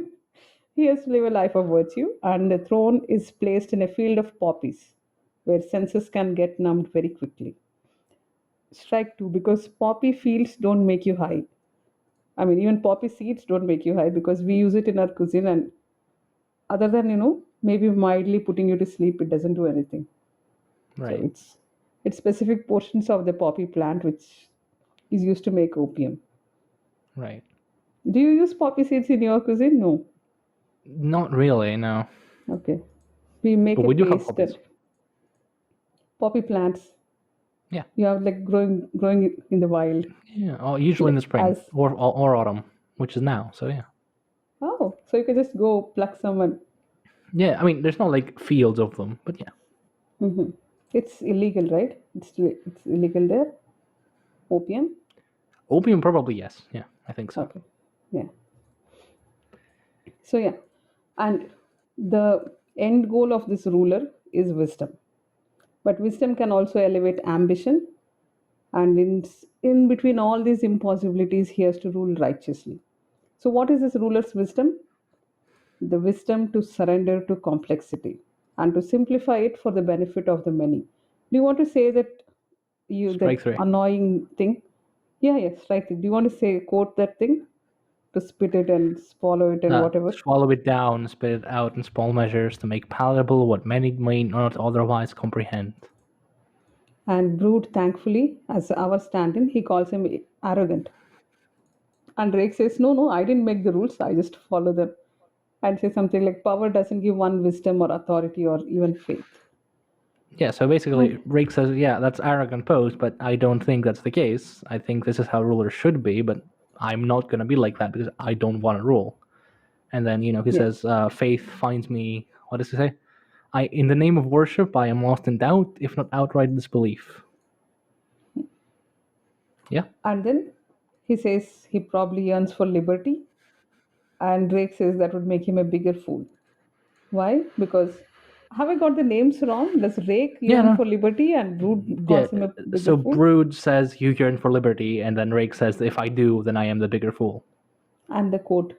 he has to live a life of virtue, and the throne is placed in a field of poppies, where senses can get numbed very quickly. Strike two because poppy fields don't make you high. I mean, even poppy seeds don't make you high because we use it in our cuisine, and other than maybe mildly putting you to sleep, it doesn't do anything. So Right. it's specific portions of the poppy plant which is used to make opium. Right. Do you use poppy seeds in your cuisine? No. Not really, no. Okay. We make But a we do have paste hobbies. and poppy plants. Yeah. You have like growing it in the wild. Yeah. Oh, usually in the Like, spring or autumn, which is now. So yeah. so you can just go pluck some and Yeah. I mean, there's not like fields of them, but yeah. it's illegal, right? It's illegal there. Opium. Opium probably yes. Yeah, I think so. Okay. Yeah. So yeah, and the end goal of this ruler is wisdom. But wisdom can also elevate ambition, and in between all these impossibilities, he has to rule righteously. So, what is this ruler's wisdom? The wisdom to surrender to complexity and to simplify it for the benefit of the many. Do you want to say that Strike that three. annoying thing? Yeah, yes, right. Do you want to say quote that thing to spit it and swallow it and whatever? Swallow it down, spit it out in small measures to make palatable what many may not otherwise comprehend. And Brood, thankfully, as our stand-in, he calls him arrogant. And Drake says, no, no, I didn't make the rules, I just follow them. And say something like, power doesn't give one wisdom or authority or even faith. Yeah, so basically, And Rake says, yeah, that's arrogant pose, but I don't think that's the case. I think this is how rulers should be, but I'm not going to be like that because I don't want to rule. And then, he yeah, says, faith finds me, what does he say? In the name of worship, I am lost in doubt, if not outright disbelief. Yeah, and then he says he probably yearns for liberty. And Drake says that would make him a bigger fool. Why? Because have I got the names wrong? Does Rake yeah, yearn no. for liberty and Brood Yeah, calls him a bigger so fool? Brood says, you yearn for liberty, and then Rake says, if I do, then I am the bigger fool. And the quote,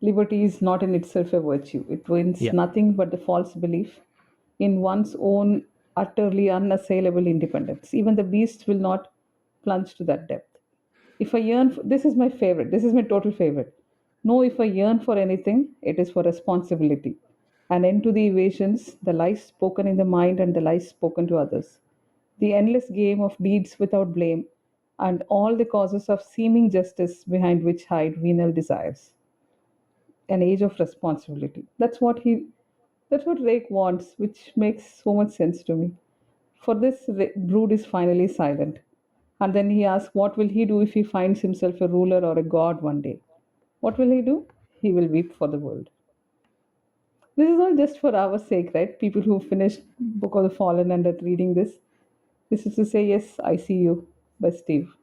liberty is not in itself a virtue. It wins Yeah. nothing but the false belief in one's own utterly unassailable independence. Even the beasts will not plunge to that depth. If I yearn for, this is my favorite, this is my total favorite. No, if I yearn for anything, it is for responsibility. An end to the evasions, the lies spoken in the mind and the lies spoken to others. The endless game of deeds without blame, and all the causes of seeming justice behind which hide venal desires. An age of responsibility. That's what Rake wants, which makes so much sense to me. For this, Brood is finally silent. And then he asks, what will he do if he finds himself a ruler or a god one day? What will he do? He will weep for the world. This is all just for our sake, right? People who finished Book of the Fallen and are reading this. This is to say, yes, I see you by Steve.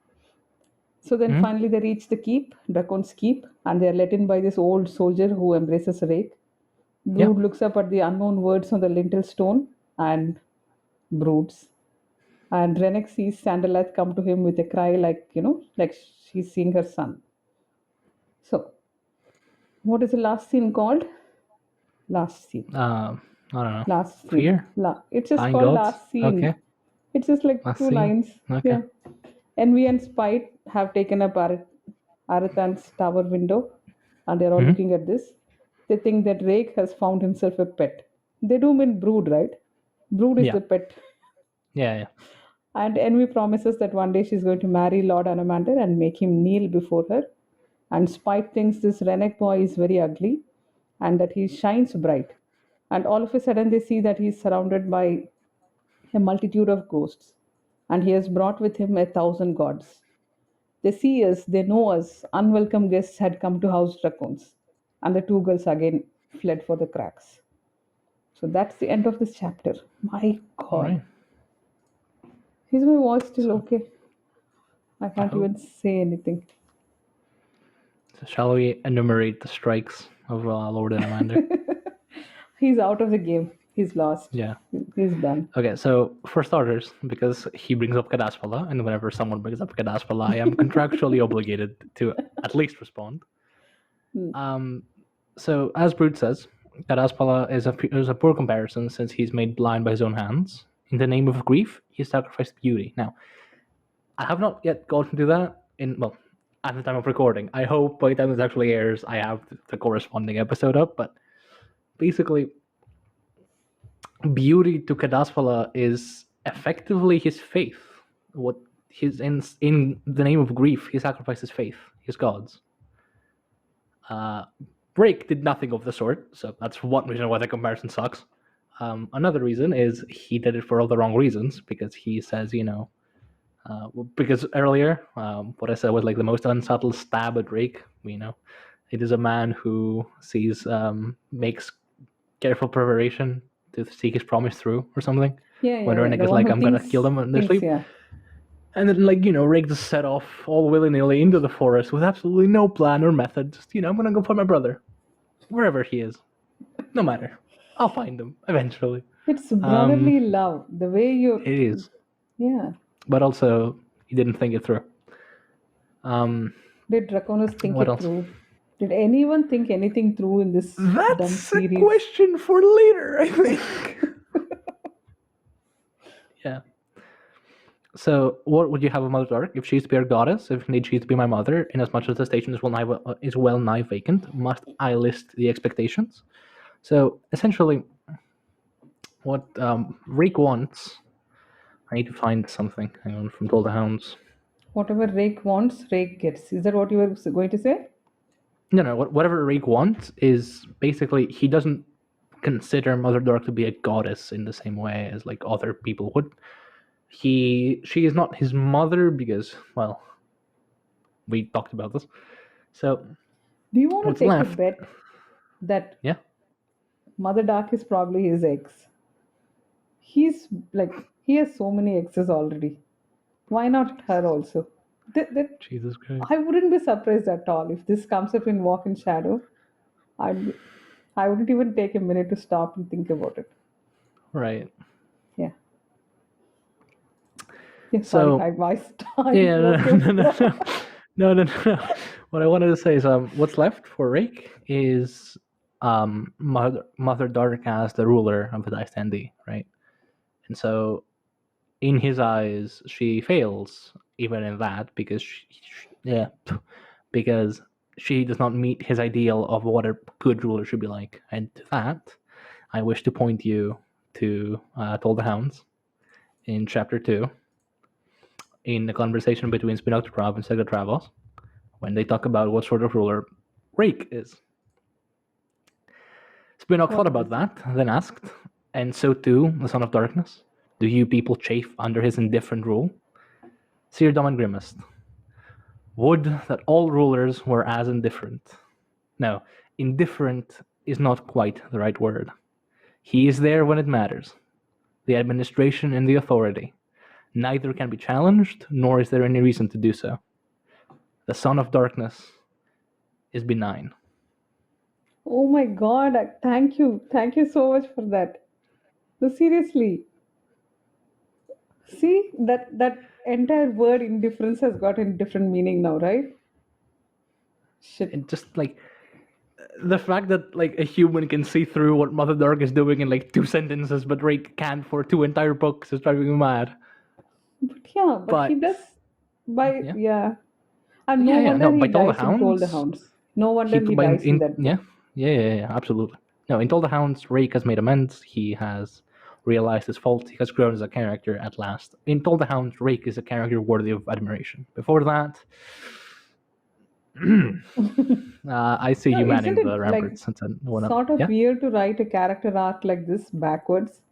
So then Hmm? finally they reach the keep, Dracon's keep, and they are let in by this old soldier who embraces Rake. Yeah. Brood looks up at the unknown words on the lintel stone and broods. And Wreneck sees Sandalite come to him with a cry like she's seeing her son. So, what is the last scene called? Last scene. I don't know. Last scene. Fear? It's just Dying called gods? last scene. Okay. It's just like Let's two see. lines. Okay. Yeah. Envy and Spite have taken up Arathan's tower window and they're all Hmm. looking at this. They think that Rake has found himself a pet. They do mean Brood, right? Brood is Yeah. the pet. Yeah, yeah. And Envy promises that one day she's going to marry Lord Anomander and make him kneel before her. And Spite thinks this Wreneck boy is very ugly and that he shines bright. And all of a sudden, they see that he's surrounded by a multitude of ghosts, and he has brought with him 1,000 gods. They see us, they know us. Unwelcome guests had come to house Dracons, and the two girls again fled for the cracks. So that's the end of this chapter. My All God. right. Is my voice still So okay? I I can't hope. even say anything. So shall we enumerate the strikes of Lord Anomander? He's out of the game. He's lost. Yeah. He's done. Okay, so for starters, because he brings up Kadaspala, and whenever someone brings up Kadaspala, I am contractually obligated to at least respond. Hmm. So, as Brood says, Kadaspala is a poor comparison since he's made blind by his own hands. In the name of grief, he sacrificed beauty. Now, I have not yet gotten to that at the time of recording. I hope by the time this actually airs, I have the corresponding episode up, but basically, beauty to Kadaspala is effectively his faith. What his in the name of grief, he sacrificed his faith, his gods. Break did nothing of the sort, so that's one reason why the comparison sucks. Another reason is he did it for all the wrong reasons because he says, because earlier what I said was like the most unsubtle stab at Drake. It is a man who makes careful preparation to seek his promise through or something. Yeah, When yeah, yeah. Wreneck The is one like, who I'm gonna kill them in their thinks, sleep. yeah. And then, Rick just set off all willy-nilly into the forest with absolutely no plan or method. Just, I'm gonna go find my brother. Wherever he is. No matter. I'll find him eventually. It's Um, brotherly love. The way you, it is. yeah. But also, he didn't think it through. Did Draconis think What it else? through? Did anyone think anything through in this dumb That's a series? question for later, I think. Yeah. So, what would you have a Mother Dark? If she's to be our goddess, if indeed she's to be my mother, inasmuch as the station is well nigh vacant, must I list the expectations? So, essentially, what Reek wants, I need to find something. Hang on, from Toll the Hounds. Whatever Rake wants, Rake gets. Is that what you were going to say? No. Whatever Reek wants is basically he doesn't consider Mother Dark to be a goddess in the same way as like other people would. She is not his mother because, well, we talked about this. So Do you want what's to take a left? bet that Yeah. Mother Dark is probably his ex? He has so many exes already. Why not her also? Jesus Christ. I wouldn't be surprised at all if this comes up in Walk in Shadow. I'd, be- I wouldn't even take a minute to stop and think about it. Right. Yeah. Yeah, sorry, So I yeah, no, broke your no, no, flow. no. What I wanted to say is, what's left for Rick is Mother Dark as the ruler of the Dystandi, right? And so, in his eyes, she fails even in that because because she does not meet his ideal of what a good ruler should be like. And to that, I wish to point you to Toll the Hounds in chapter 2, in the conversation between Spinoctotrav and Segatravos, when they talk about what sort of ruler Rake is. Spinock What thought did about they say? that, then asked, and so too the Son of Darkness. Do you people chafe under his indifferent rule? Seer Dumb and Grimmest. Would that all rulers were as indifferent. No, indifferent is not quite the right word. He is there when it matters. The administration and the authority. Neither can be challenged, nor is there any reason to do so. The Son of Darkness is benign. Oh my God! Thank you so much for that. No, seriously. See that entire word indifference has got a different meaning now, right? Shit. And just like the fact that like a human can see through what Mother Dark is doing in like 2 sentences, but Rake can't for 2 entire books is driving me mad. But yeah, but he But does by yeah, yeah. And no no, wonder he by Toll the dies in Toll the Hounds, Hounds. No wonder he he by dies in that yeah, book. absolutely. No, in Toll the Hounds, Rake has made amends. He has realized his fault. He has grown as a character at last. In Toll the Hounds, Rake is a character worthy of admiration. Before that, I see No, you isn't manning the it like ramparts and one up. sort of Yeah, weird to write a character arc like this backwards?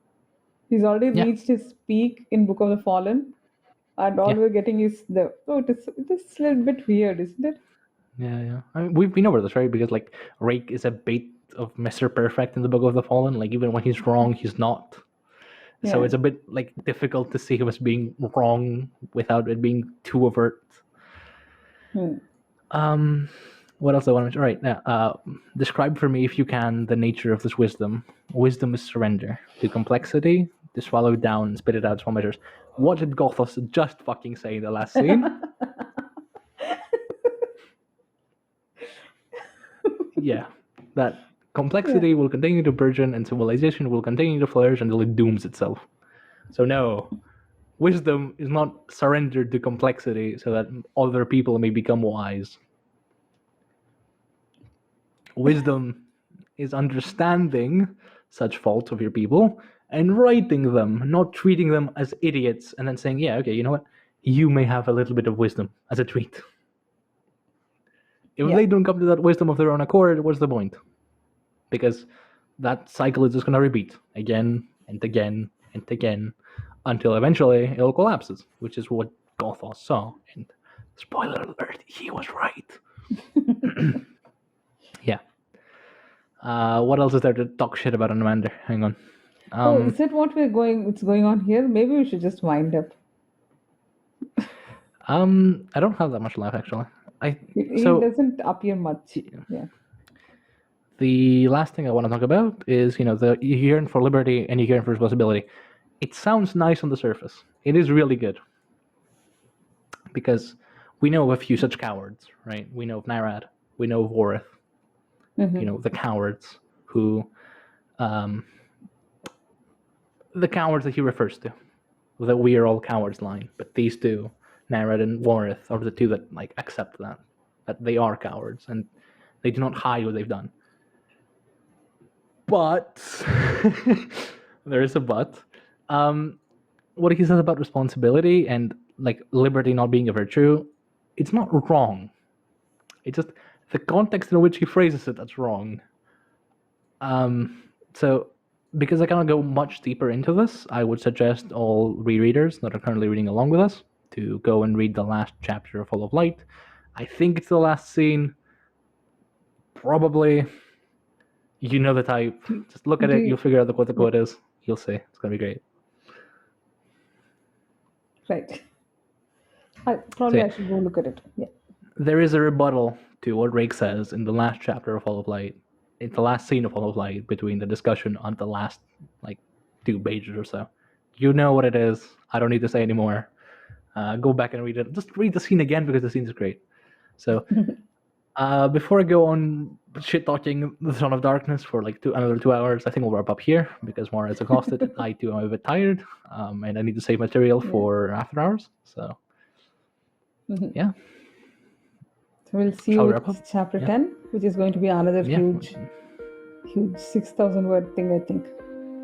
He's already yeah, reached his peak in Book of the Fallen, and all yeah. we're getting is the oh, it is a little bit weird, isn't it? Yeah. I mean, we've been over this, right? Because like Rake is a bait of Mr. Perfect in the Book of the Fallen. Like even when he's wrong, he's not. So Yeah. it's a bit like difficult to see him as being wrong without it being too overt. Hmm. Um, what else do I want to mention? Right now, describe for me, if you can, the nature of this wisdom. Wisdom is surrender to complexity, to swallow it down and spit it out in small measures. What did Gothos just fucking say in the last scene? Yeah, that Yeah. complexity will continue to burgeon and civilization will continue to flourish until it dooms itself. So no, wisdom is not surrendered to complexity so that other people may become wise. Wisdom is understanding such faults of your people and righting them, not treating them as idiots and then saying, yeah, okay, you know what? You may have a little bit of wisdom as a treat. If Yeah. they don't come to that wisdom of their own accord, what's the point? Because that cycle is just going to repeat again and again and again until eventually it all collapses, which is what Gothos saw. And spoiler alert, he was right. Yeah. What else is there to talk shit about Anomander? Hang on. Oh, is that what it's going on here? Maybe we should just wind up. I don't have that much life actually. He So doesn't appear much. Yeah. the last thing I want to talk about is the you yearn for liberty and you yearn for responsibility. It sounds nice on the surface. It is really good because we know of a few such cowards, right? We know of Nyrad, we know of Warith, the cowards who, the cowards that he refers to, that we are all cowards line. But these two, Nyrad and Warith, are the two that like accept that they are cowards and they do not hide what they've done. But there is a but. What he says about responsibility and like liberty not being a virtue, it's not wrong. It's just the context in which he phrases it that's wrong. So because I cannot go much deeper into this, I would suggest all rereaders that are currently reading along with us to go and read the last chapter of Full of Light. I think it's the last scene. Probably. You know the type. Just look at Do it. you, You'll figure out what the quote is. You'll see. It's gonna be great. right. So yeah, I should go look at it. Yeah. there is a rebuttal to what Rake says in the last chapter of Full of Light. It's the last scene of Full of Light between the discussion on the last like 2 pages or so. You know what it is. I don't need to say anymore. Go back and read it. Just read the scene again because the scene is great. So before I go on shit talking the Son of Darkness for like another 2 hours, I think we'll wrap up here because Mara is exhausted. I too am a bit tired, and I need to save material for after hours. So yeah, So we'll see shall you we wrap up? with chapter Yeah. 10, which is going to be another Yeah. huge 6,000 word thing, I think.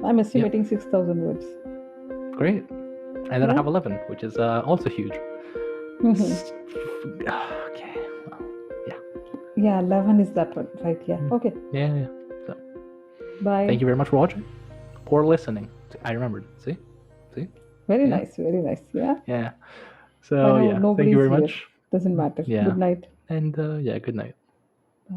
I'm estimating 6,000 words. Great. And then I have 11, which is also huge. Okay. Well, yeah. Yeah, 11 is that one, right? Yeah. Okay. Yeah. So Bye. thank you very much for watching or listening. I remembered. See? Very nice. Very nice. Yeah. Yeah. By So now, yeah, thank you nobody's very here. much. Doesn't matter. Yeah, Good night. and yeah, good night. Bye.